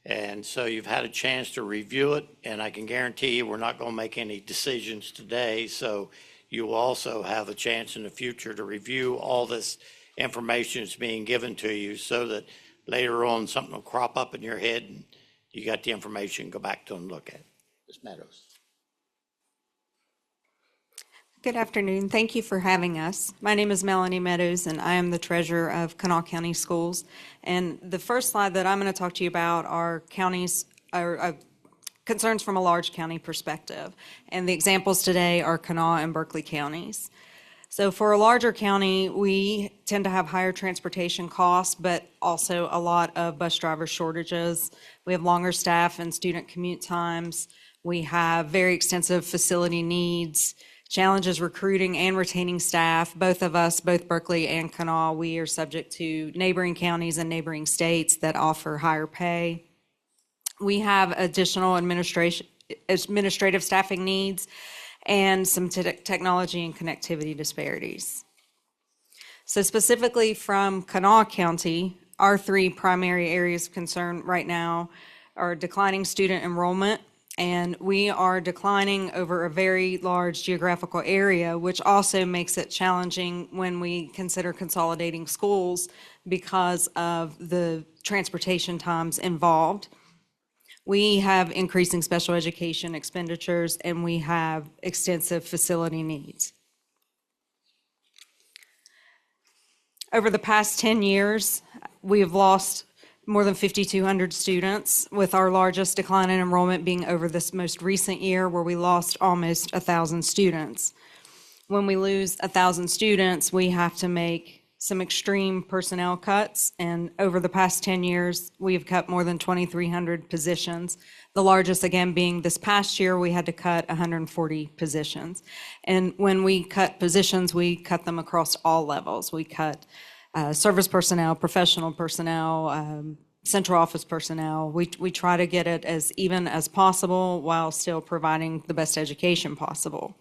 And so you've had a chance to review it, and I can guarantee you we're not going to make any decisions today. So you will also have a chance in the future to review all this information that's being given to you, so that later on something will crop up in your head and you got the information, go back to and look at it. Ms. Meadows. Good afternoon. Thank you for having us. My name is Melanie Meadows, and I am the treasurer of Kanawha County Schools. And the first slide that I'm going to talk to you about are concerns from a large county perspective. And the examples today are Kanawha and Berkeley counties. So for a larger county, we tend to have higher transportation costs, but also a lot of bus driver shortages. We have longer staff and student commute times. We have very extensive facility needs, challenges recruiting and retaining staff. Both of us, both Berkeley and Kanawha, we are subject to neighboring counties and neighboring states that offer higher pay. We have additional administrative staffing needs and some technology and connectivity disparities. So specifically from Kanawha County, our three primary areas of concern right now are declining student enrollment, and we are declining over a very large geographical area, which also makes it challenging when we consider consolidating schools because of the transportation times involved. We have increasing special education expenditures, and we have extensive facility needs. Over the past 10 years, we have lost more than 5,200 students, with our largest decline in enrollment being over this most recent year, where we lost almost 1,000 students. When we lose 1,000 students, we have to make some extreme personnel cuts, and over the past 10 years, we have cut more than 2,300 positions. The largest, again, being this past year, we had to cut 140 positions. And when we cut positions, we cut them across all levels. We cut service personnel, professional personnel, central office personnel. We try to get it as even as possible while still providing the best education possible.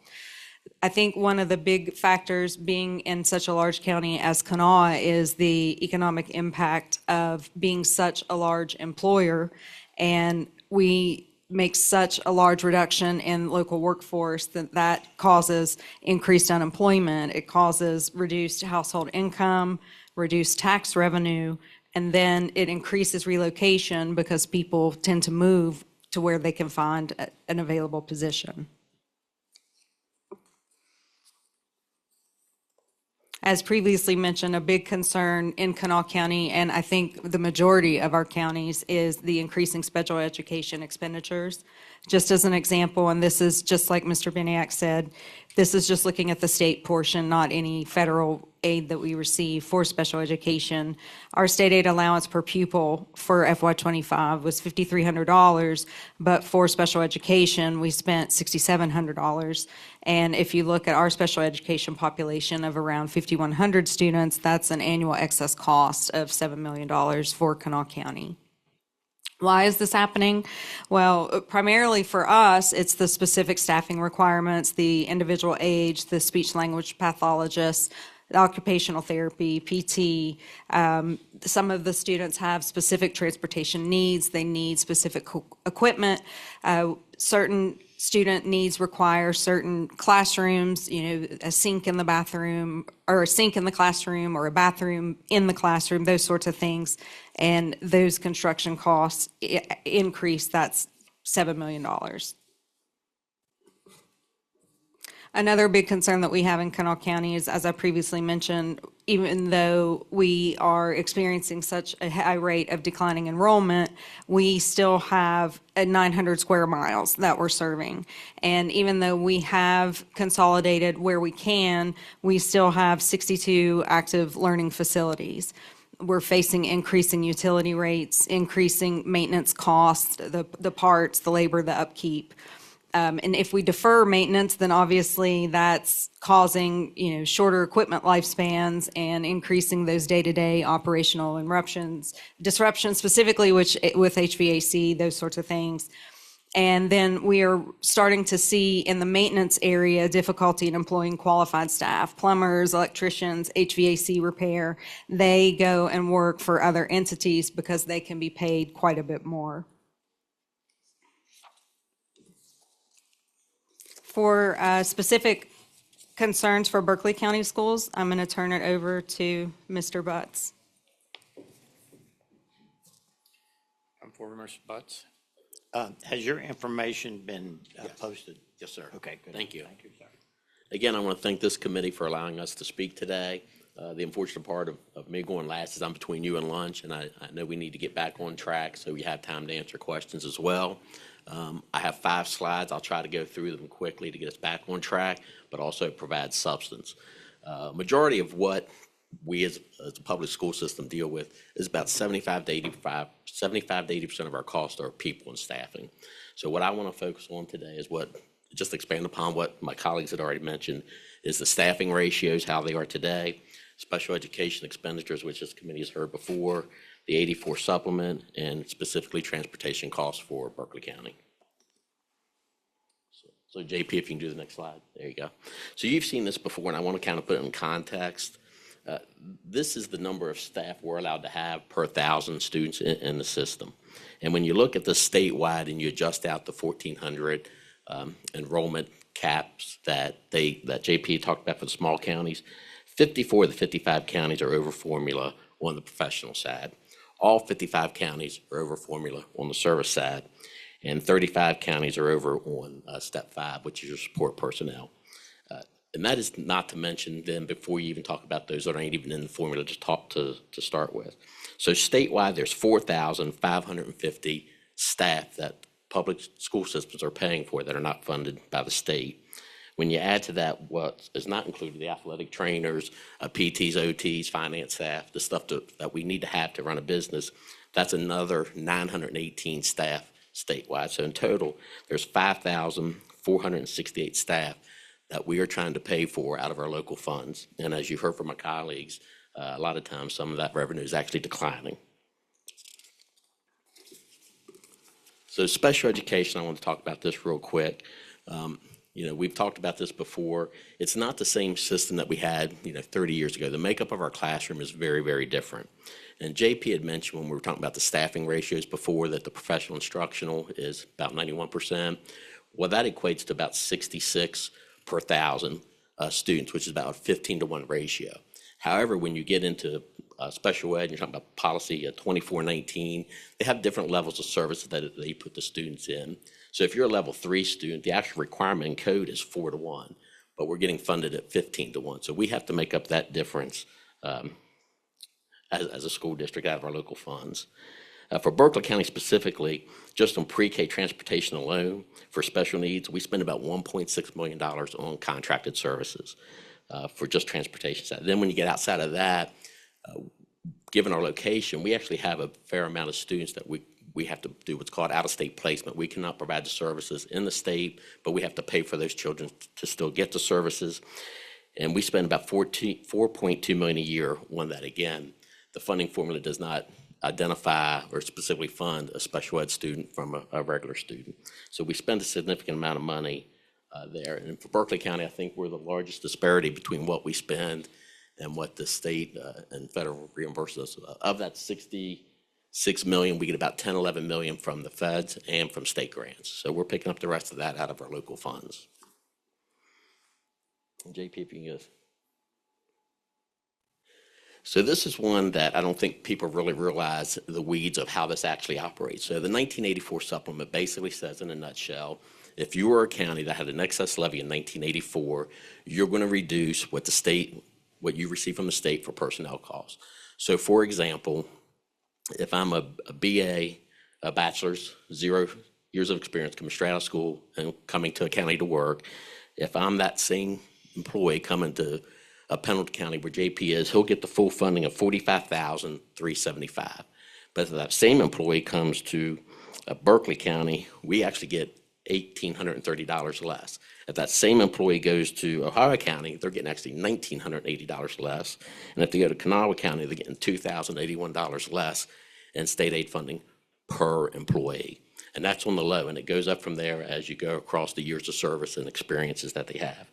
I think one of the big factors being in such a large county as Kanawha is the economic impact of being such a large employer, and we make such a large reduction in local workforce that causes increased unemployment. It causes reduced household income, reduced tax revenue, and then it increases relocation because people tend to move to where they can find an available position. As previously mentioned, a big concern in Kanawha County, and I think the majority of our counties, is the increasing special education expenditures. Just as an example, and this is just like Mr. Beniak said, this is just looking at the state portion, not any federal aid that we receive for special education. Our state aid allowance per pupil for FY25 was $5,300, but for special education, we spent $6,700. And if you look at our special education population of around 5,100 students, that's an annual excess cost of $7 million for Kanawha County. Why is this happening? Well, primarily for us, it's the specific staffing requirements, the individual age, the speech language pathologists, the occupational therapy, PT. Some of the students have specific transportation needs. They need specific equipment. Certain student needs require certain classrooms, a sink in the bathroom, or a sink in the classroom, or a bathroom in the classroom, those sorts of things. And those construction costs increase, that's $7 million. Another big concern that we have in Kanawha County is, as I previously mentioned, even though we are experiencing such a high rate of declining enrollment, we still have 900 square miles that we're serving. And even though we have consolidated where we can, we still have 62 active learning facilities. We're facing increasing utility rates, increasing maintenance costs, the parts, the labor, the upkeep. And if we defer maintenance, then obviously that's causing, shorter equipment lifespans and increasing those day-to-day operational disruptions specifically with HVAC, those sorts of things. And then we are starting to see in the maintenance area difficulty in employing qualified staff, plumbers, electricians, HVAC repair. They go and work for other entities because they can be paid quite a bit more. For specific concerns for Berkeley County Schools, I'm going to turn it over to Mr. Butts. I'm for Mr. Butts. Has your information been posted? Yes, sir. Okay, good. Thank you. Thank you, sir. Again, I want to thank this committee for allowing us to speak today. The unfortunate part of me going last is I'm between you and lunch, and I know we need to get back on track so we have time to answer questions as well. I have 5 slides. I'll try to go through them quickly to get us back on track, but also provide substance. Majority of what we as a public school system deal with is about 75 to 80% of our costs are people and staffing. So what I want to focus on today is just expand upon what my colleagues had already mentioned, is the staffing ratios, how they are today, special education expenditures, which this committee has heard before, the 84 supplement, and specifically transportation costs for Berkeley County. So JP, if you can do the next slide. There you go. So you've seen this before, and I want to kind of put it in context. This is the number of staff we're allowed to have per 1,000 students in the system. And when you look at the statewide and you adjust out the 1,400 enrollment caps that JP talked about for the small counties, 54 of the 55 counties are over formula on the professional side. All 55 counties are over formula on the service side, and 35 counties are over on step 5, which is your support personnel. And that is not to mention then before you even talk about those that aren't even in the formula to start with. So statewide, there's 4,550 staff that public school systems are paying for that are not funded by the state. When you add to that what is not included, the athletic trainers, PTs, OTs, finance staff, the stuff that we need to have to run a business, that's another 918 staff statewide. So in total, there's 5,468 staff that we are trying to pay for out of our local funds. And as you heard from my colleagues, a lot of times some of that revenue is actually declining. So special education, I want to talk about this real quick. We've talked about this before. It's not the same system that we had, 30 years ago. The makeup of our classroom is very, very different. And JP had mentioned when we were talking about the staffing ratios before that the professional instructional is about 91%. Well, that equates to about 66 per 1,000 students, which is about a 15-to-1 ratio. However, when you get into special ed, and you're talking about policy 2419, they have different levels of services that they put the students in. So if you're a level 3 student, the actual requirement in code is 4-to-1, but we're getting funded at 15-to-1. So we have to make up that difference as a school district out of our local funds. For Berkeley County specifically, just on pre-K transportation alone for special needs, we spend about $1.6 million on contracted services for just transportation side. Then when you get outside of that, given our location, we actually have a fair amount of students that we have to do what's called out-of-state placement. We cannot provide the services in the state, but we have to pay for those children to still get the services. And we spend about $4.2 million a year on that. Again, the funding formula does not identify or specifically fund a special ed student from a regular student. So we spend a significant amount of money there. And for Berkeley County, I think we're the largest disparity between what we spend and what the state and federal reimburses us. Of that 66 million, we get about 10, 11 million from the feds and from state grants. So we're picking up the rest of that out of our local funds. And JP, if you can just. So this is one that I don't think people really realize the weeds of how this actually operates. So the 1984 supplement basically says in a nutshell, if you were a county that had an excess levy in 1984, you're going to reduce what you receive from the state for personnel costs. So for example, if I'm a BA, a bachelor's, 0 years of experience, coming straight out of school and coming to a county to work, if I'm that same employee coming to Pendleton County where JP is, he'll get the full funding of $45,375. But if that same employee comes to Berkeley County, we actually get $1,830 less. If that same employee goes to Ohio County, they're getting actually $1,980 less. And if they go to Kanawha County, they're getting $2,081 less in state aid funding per employee. And that's on the low, and it goes up from there as you go across the years of service and experiences that they have.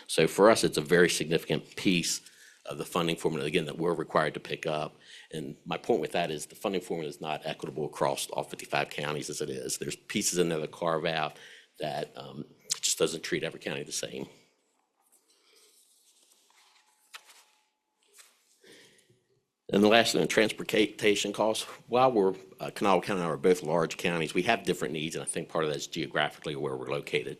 So for us, it's a very significant piece of the funding formula, again, that we're required to pick up. And my point with that is the funding formula is not equitable across all 55 counties as it is. There's pieces in there that carve out that just doesn't treat every county the same. And the last thing, transportation costs. While we're Kanawha County and I are both large counties, we have different needs, and I think part of that is geographically where we're located.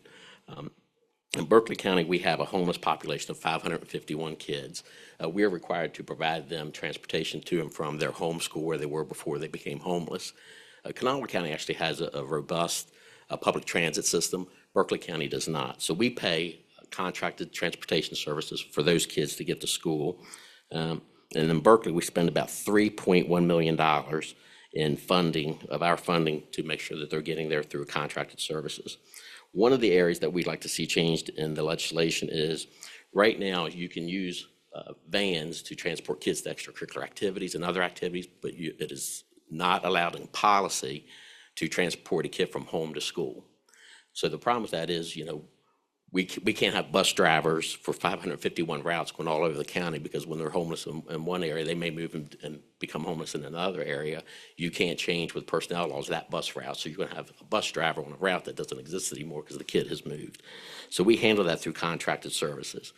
And Berkeley County, we have a homeless population of 551 kids. We are required to provide them transportation to and from their home school where they were before they became homeless. Kanawha County actually has a robust public transit system. Berkeley County does not. So we pay contracted transportation services for those kids to get to school. And in Berkeley, we spend about $3.1 million in funding, of our funding, to make sure that they're getting there through contracted services. One of the areas that we'd like to see changed in the legislation is, right now, you can use vans to transport kids to extracurricular activities and other activities, but it is not allowed in policy to transport a kid from home to school. So the problem with that is, we can't have bus drivers for 551 routes going all over the county, because when they're homeless in one area, they may move and become homeless in another area. You can't change with personnel laws that bus route. So you're going to have a bus driver on a route that doesn't exist anymore because the kid has moved. So we handle that through contracted services.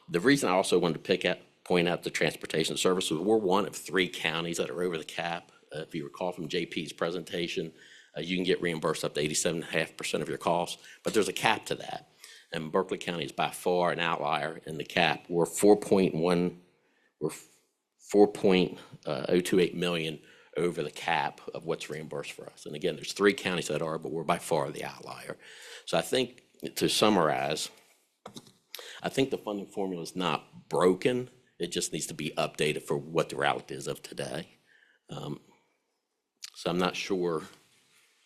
The reason I also wanted to point out the transportation services, we're one of 3 counties that are over the cap. If you recall from JP's presentation, you can get reimbursed up to 87.5% of your costs, but there's a cap to that. And Berkeley County is by far an outlier in the cap. We're 4.028 million over the cap of what's reimbursed for us. And again, there's 3 counties that are, but we're by far the outlier. So I think, to summarize, I think the funding formula is not broken. It just needs to be updated for what the reality is of today. So I'm not sure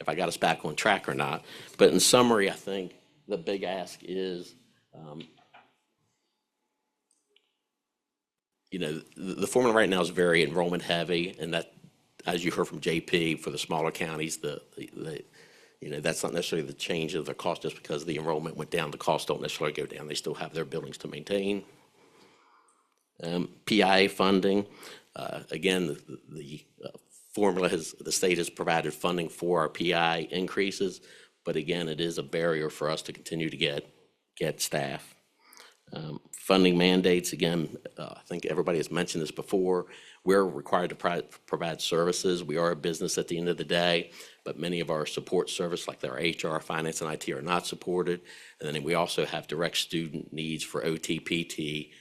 if I got us back on track or not. But in summary, I think the big ask is, the formula right now is very enrollment heavy, and that, as you heard from JP, for the smaller counties, that's not necessarily the change of their cost. Just because the enrollment went down, the costs don't necessarily go down. They still have their buildings to maintain. PIA funding, again, the formula the state has provided funding for our PI increases, but again, it is a barrier for us to continue to get staff. Funding mandates, again, I think everybody has mentioned this before. We're required to provide services. We are a business at the end of the day, but many of our support services, like our HR, finance, and IT, are not supported. And then we also have direct student needs for OT, PT,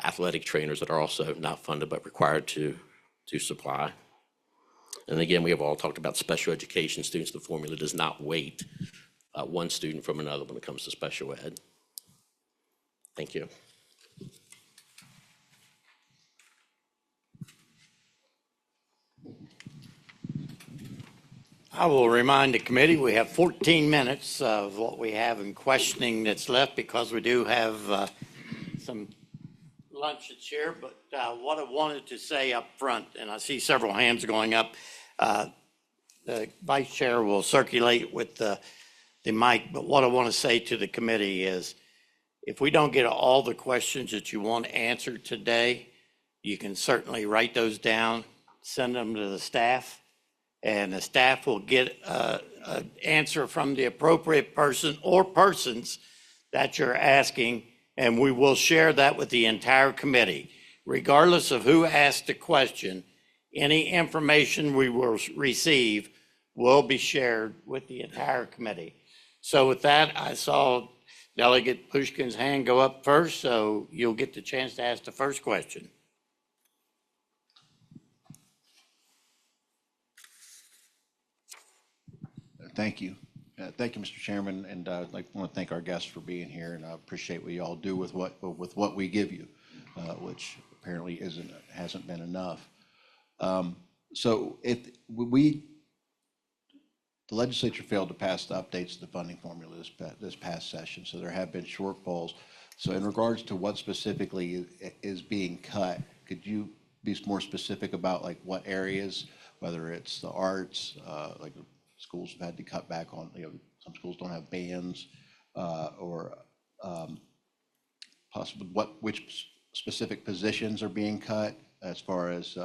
athletic trainers that are also not funded but required to supply. And again, we have all talked about special education students. The formula does not weight one student from another when it comes to special ed. Thank you. I will remind the committee we have 14 minutes of what we have in questioning that's left, because we do have some lunch that's here. But what I wanted to say up front, and I see several hands going up, the vice chair will circulate with the mic, but what I want to say to the committee is, if we don't get all the questions that you want answered today, you can certainly write those down, send them to the staff, and the staff will get an answer from the appropriate person or persons that you're asking, and we will share that with the entire committee. Regardless of who asked the question, any information we will receive will be shared with the entire committee. So with that, I saw Delegate Pushkin's hand go up first, so you'll get the chance to ask the first question. Thank you. Thank you, Mr. Chairman, and I'd want to thank our guests for being here, and I appreciate what you all do with what we give you, which apparently hasn't been enough. So the legislature failed to pass the updates to the funding formula this past session, so there have been shortfalls. So in regards to what specifically is being cut, could you be more specific about like what areas, whether it's the arts, like schools have had to cut back on, some schools don't have bands, or possibly which specific positions are being cut as far as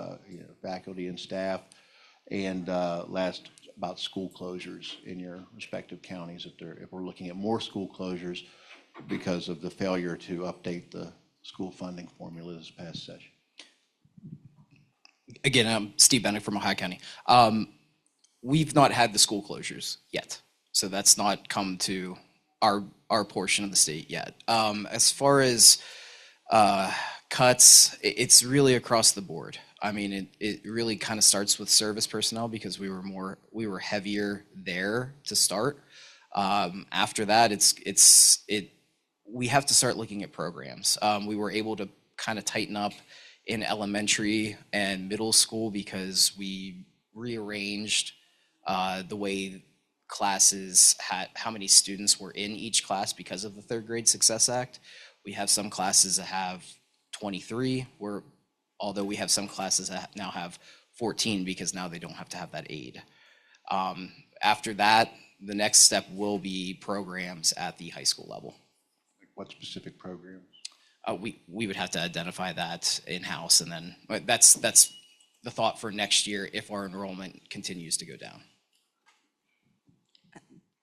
faculty and staff, and last, about school closures in your respective counties, if we're looking at more school closures because of the failure to update the school funding formula this past session. Again, I'm Steve Bennett from Ohio County. We've not had the school closures yet, so that's not come to our portion of the state yet. As far as cuts, it's really across the board. I mean, it really kind of starts with service personnel because we were heavier there to start. After that, we have to start looking at programs. We were able to kind of tighten up in elementary and middle school because we rearranged the way classes had, how many students were in each class because of the Third Grade Success Act. We have some classes that have 23, although we have some classes that now have 14 because now they don't have to have that aid. After that, the next step will be programs at the high school level. What specific programs? We would have to identify that in-house, and then that's the thought for next year if our enrollment continues to go down.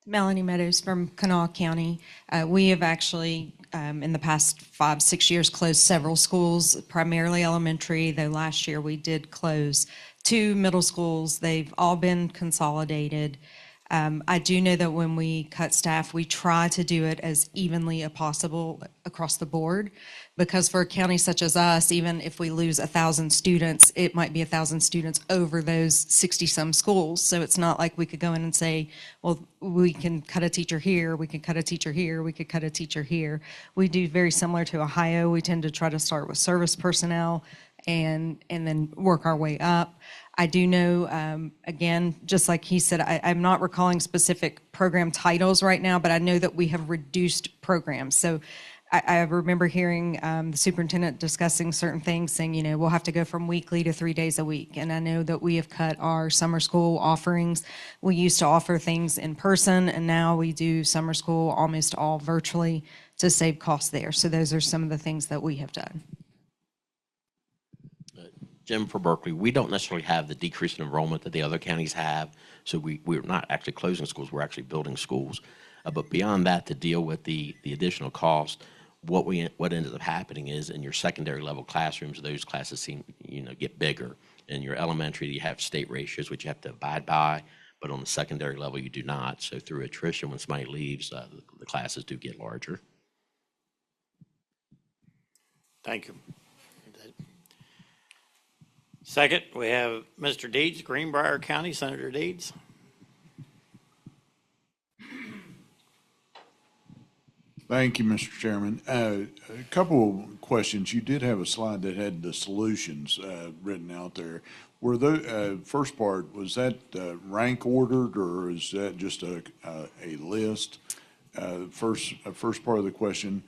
Melanie Meadows from Kanawha County. We have actually, in the past 5-6 years, closed several schools, primarily elementary, though last year we did close 2 middle schools. They've all been consolidated. I do know that when we cut staff, we try to do it as evenly as possible across the board, because for a county such as us, even if we lose 1,000 students, it might be 1,000 students over those 60-some schools. So it's not like we could go in and say, well, we can cut a teacher here, we can cut a teacher here, we could cut a teacher here. We do very similar to Ohio. We tend to try to start with service personnel and then work our way up. I do know, again, just like he said, I'm not recalling specific program titles right now, but I know that we have reduced programs. So I remember hearing the superintendent discussing certain things, saying, we'll have to go from weekly to 3 days a week. And I know that we have cut our summer school offerings. We used to offer things in person, and now we do summer school almost all virtually to save costs there. So those are some of the things that we have done. Jim, for Berkeley, we don't necessarily have the decrease in enrollment that the other counties have. So we're not actually closing schools, we're actually building schools. But beyond that, to deal with the additional cost, what ended up happening is in your secondary level classrooms, those classes get bigger. In your elementary, you have state ratios, which you have to abide by, but on the secondary level, you do not. So through attrition, when somebody leaves, the classes do get larger. Thank you. Second, we have Mr. Deeds, Greenbrier County, Senator Deeds. Thank you, Mr. Chairman. A couple of questions. You did have a slide that had the solutions written out there. Were the first part, was that rank ordered, or is that just a list? First part of the question.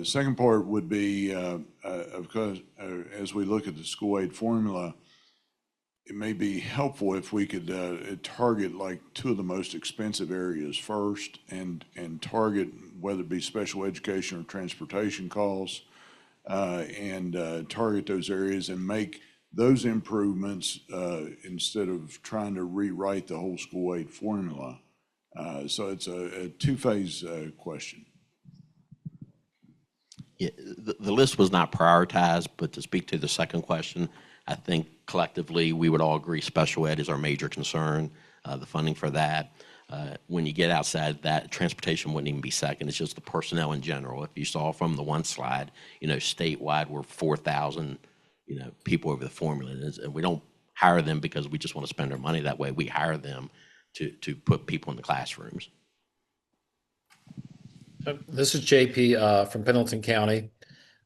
Second part would be, of course, as we look at the school aid formula, it may be helpful if we could target like 2 of the most expensive areas first, and target whether it be special education or transportation costs, and target those areas and make those improvements instead of trying to rewrite the whole school aid formula. So it's a 2-phase question. Yeah, the list was not prioritized, but to speak to the second question, I think collectively we would all agree special ed is our major concern, the funding for that. When you get outside that, transportation wouldn't even be second. It's just the personnel in general. If you saw from the one slide, statewide we're 4,000, people over the formula. And we don't hire them because we just want to spend our money that way. We hire them to put people in the classrooms. This is JP from Pendleton County.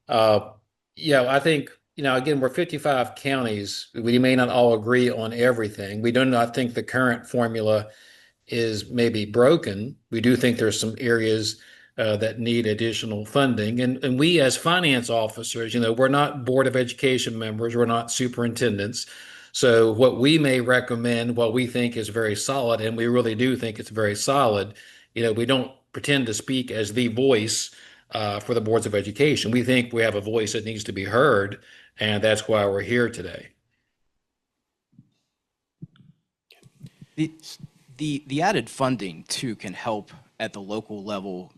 I think, again, we're 55 counties. We may not all agree on everything. We do not think the current formula is maybe broken. We do think there's some areas that need additional funding. And we as finance officers, we're not Board of Education members, we're not superintendents. So what we may recommend, what we think is very solid, and we really do think it's very solid, we don't pretend to speak as the voice for the boards of education. We think we have a voice that needs to be heard, and that's why we're here today. The added funding too can help at the local level,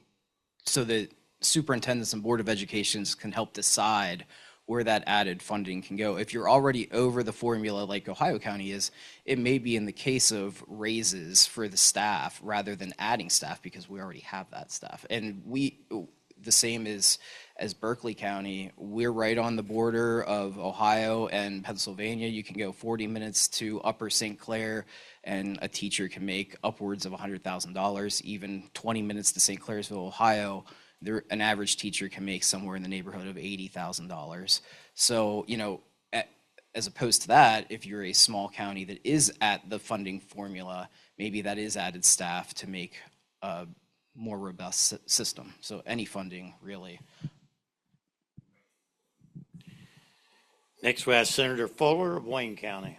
so that superintendents and board of educations can help decide where that added funding can go. If you're already over the formula like Ohio County is, it may be in the case of raises for the staff rather than adding staff because we already have that staff. And the same as Berkeley County, we're right on the border of Ohio and Pennsylvania. You can go 40 minutes to Upper St. Clair and a teacher can make upwards of $100,000. Even 20 minutes to St. Clairsville, Ohio, an average teacher can make somewhere in the neighborhood of $80,000. So, as opposed to that, if you're a small county that is at the funding formula, maybe that is added staff to make a more robust system. So any funding, really. Next, we have Senator Fuller of Wayne County.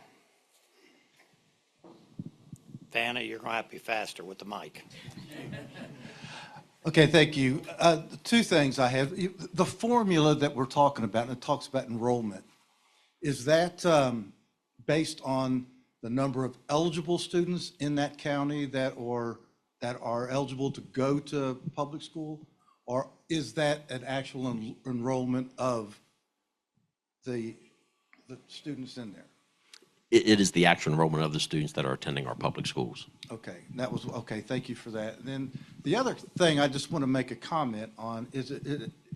Vanna, you're going to have to be faster with the mic. Okay, thank you. Two things I have. The formula that we're talking about, and it talks about enrollment, is that based on the number of eligible students in that county that are eligible to go to public school? Or is that an actual enrollment of the students in there? It is the actual enrollment of the students that are attending our public schools. Okay, okay, thank you for that. And then the other thing I just want to make a comment on is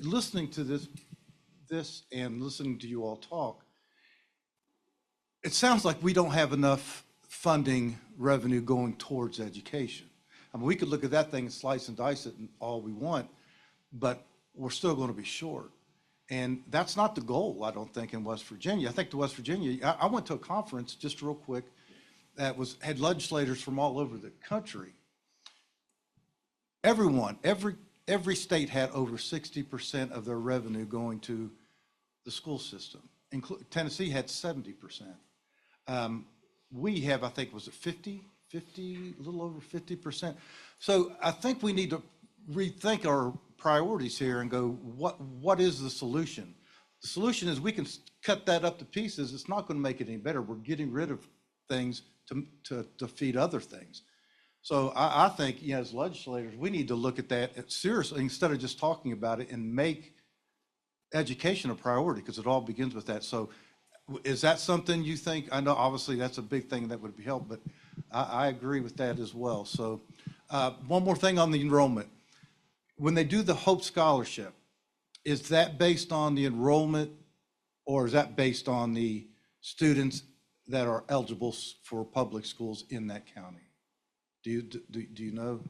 listening to this and listening to you all talk, it sounds like we don't have enough funding revenue going towards education. I mean, we could look at that thing and slice and dice it and all we want, but we're still going to be short. And that's not the goal, I don't think, in West Virginia. I think to West Virginia, I went to a conference, just real quick, that had legislators from all over the country. Every state had over 60% of their revenue going to the school system. Tennessee had 70%. We have, I think, was it 50, a little over 50%. So I think we need to rethink our priorities here and go, what is the solution? The solution is we can cut that up to pieces. It's not going to make it any better. We're getting rid of things to feed other things. So I think, as legislators, we need to look at that seriously instead of just talking about it and make education a priority, because it all begins with that. So is that something you think? I know obviously that's a big thing that would be helped, but I agree with that as well. So one more thing on the enrollment. When they do the Hope Scholarship, is that based on the enrollment or is that based on the students that are eligible for public schools in that county? Do you know?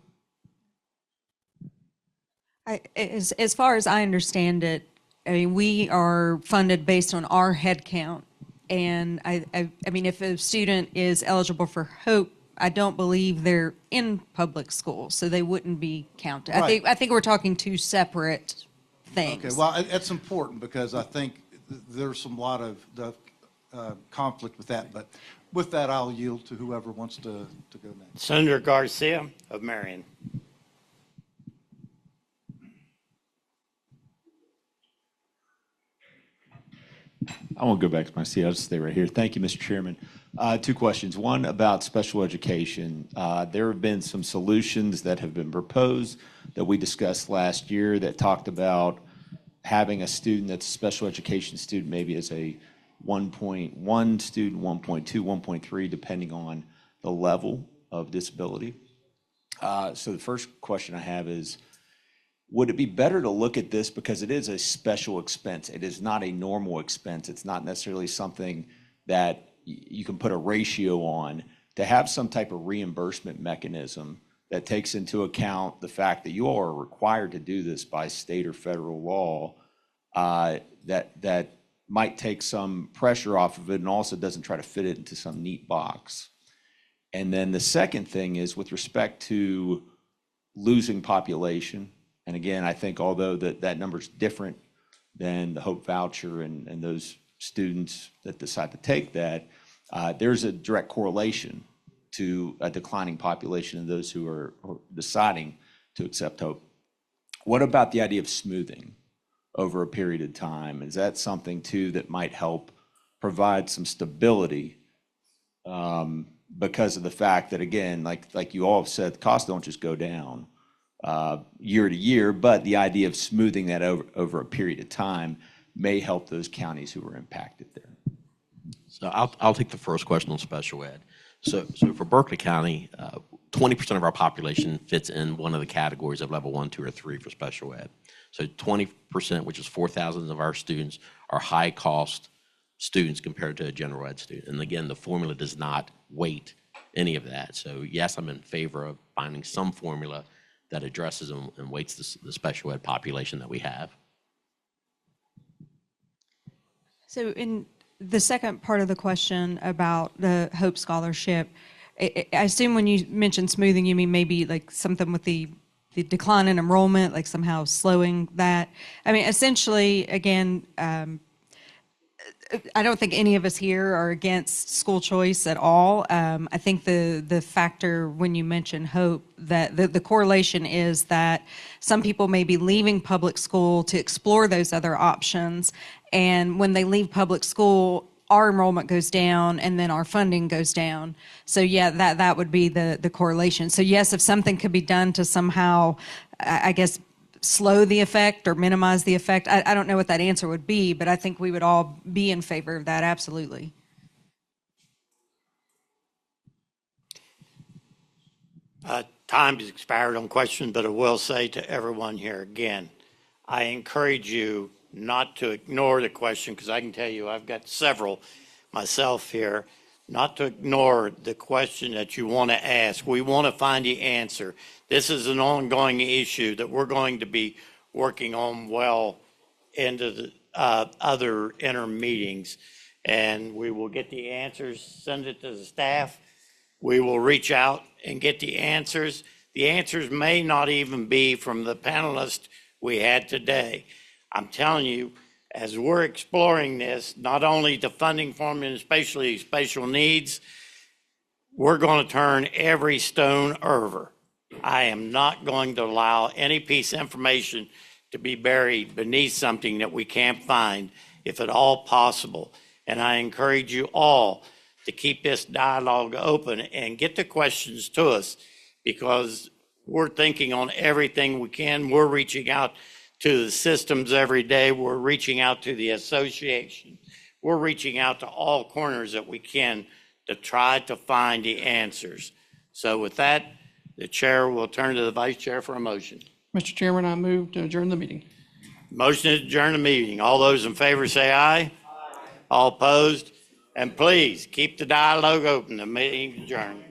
As far as I understand it, I mean, we are funded based on our head count. And I mean, if a student is eligible for Hope, I don't believe they're in public school, so they wouldn't be counted. Right. I think we're talking two separate things. Okay, well, it's important because I think there's a lot of conflict with that. But with that, I'll yield to whoever wants to go next. Senator Garcia of Marion. I won't go back to my seat. I'll just stay right here. Thank you, Mr. Chairman. Two questions. One about special education. There have been some solutions that have been proposed that we discussed last year that talked about having a student that's a special education student maybe as a 1.1 student, 1.2, 1.3, depending on the level of disability. So the first question I have is, would it be better to look at this because it is a special expense? It is not a normal expense. It's not necessarily something that you can put a ratio on, to have some type of reimbursement mechanism that takes into account the fact that you all are required to do this by state or federal law, that might take some pressure off of it and also doesn't try to fit it into some neat box. And then the second thing is with respect to losing population. And again, I think although that number's different than the Hope Voucher and those students that decide to take that, there's a direct correlation to a declining population of those who are deciding to accept Hope. What about the idea of smoothing over a period of time? Is that something too that might help provide some stability because of the fact that, again, like you all have said, the costs don't just go down year to year, but the idea of smoothing that over a period of time may help those counties who were impacted there. So I'll take the first question on special ed. So for Berkeley County, 20% of our population fits in one of the categories of level 1, 2, or 3 for special ed. So 20%, which is 4,000 of our students, are high-cost students compared to a general ed student. And again, the formula does not weight any of that. So yes, I'm in favor of finding some formula that addresses and weights the special ed population that we have. So in the second part of the question about the Hope Scholarship, I assume when you mentioned smoothing, you mean maybe like something with the decline in enrollment, like somehow slowing that. I mean, essentially, again, I don't think any of us here are against school choice at all. I think the factor when you mention hope, that the correlation is that some people may be leaving public school to explore those other options. And when they leave public school, our enrollment goes down and then our funding goes down. So yeah, that would be the correlation. So yes, if something could be done to somehow, I guess, slow the effect or minimize the effect, I don't know what that answer would be, but I think we would all be in favor of that, absolutely. Time has expired on questions, but I will say to everyone here again, I encourage you not to ignore the question, because I can tell you I've got several myself here, not to ignore the question that you want to ask. We want to find the answer. This is an ongoing issue that we're going to be working on well into the other interim meetings, and we will get the answers, send it to the staff. We will reach out and get the answers. The answers may not even be from the panelists we had today. I'm telling you, as we're exploring this, not only the funding formula, especially special needs, we're going to turn every stone over. I am not going to allow any piece of information to be buried beneath something that we can't find, if at all possible. And I encourage you all to keep this dialogue open and get the questions to us, because we're thinking on everything we can. We're reaching out to the systems every day. We're reaching out to the association. We're reaching out to all corners that we can to try to find the answers. So with that, the chair will turn to the vice chair for a motion. Mr. Chairman, I move to adjourn the meeting. Motion to adjourn the meeting. All those in favor say aye. Aye. All opposed? And please keep the dialogue open. The meeting adjourned.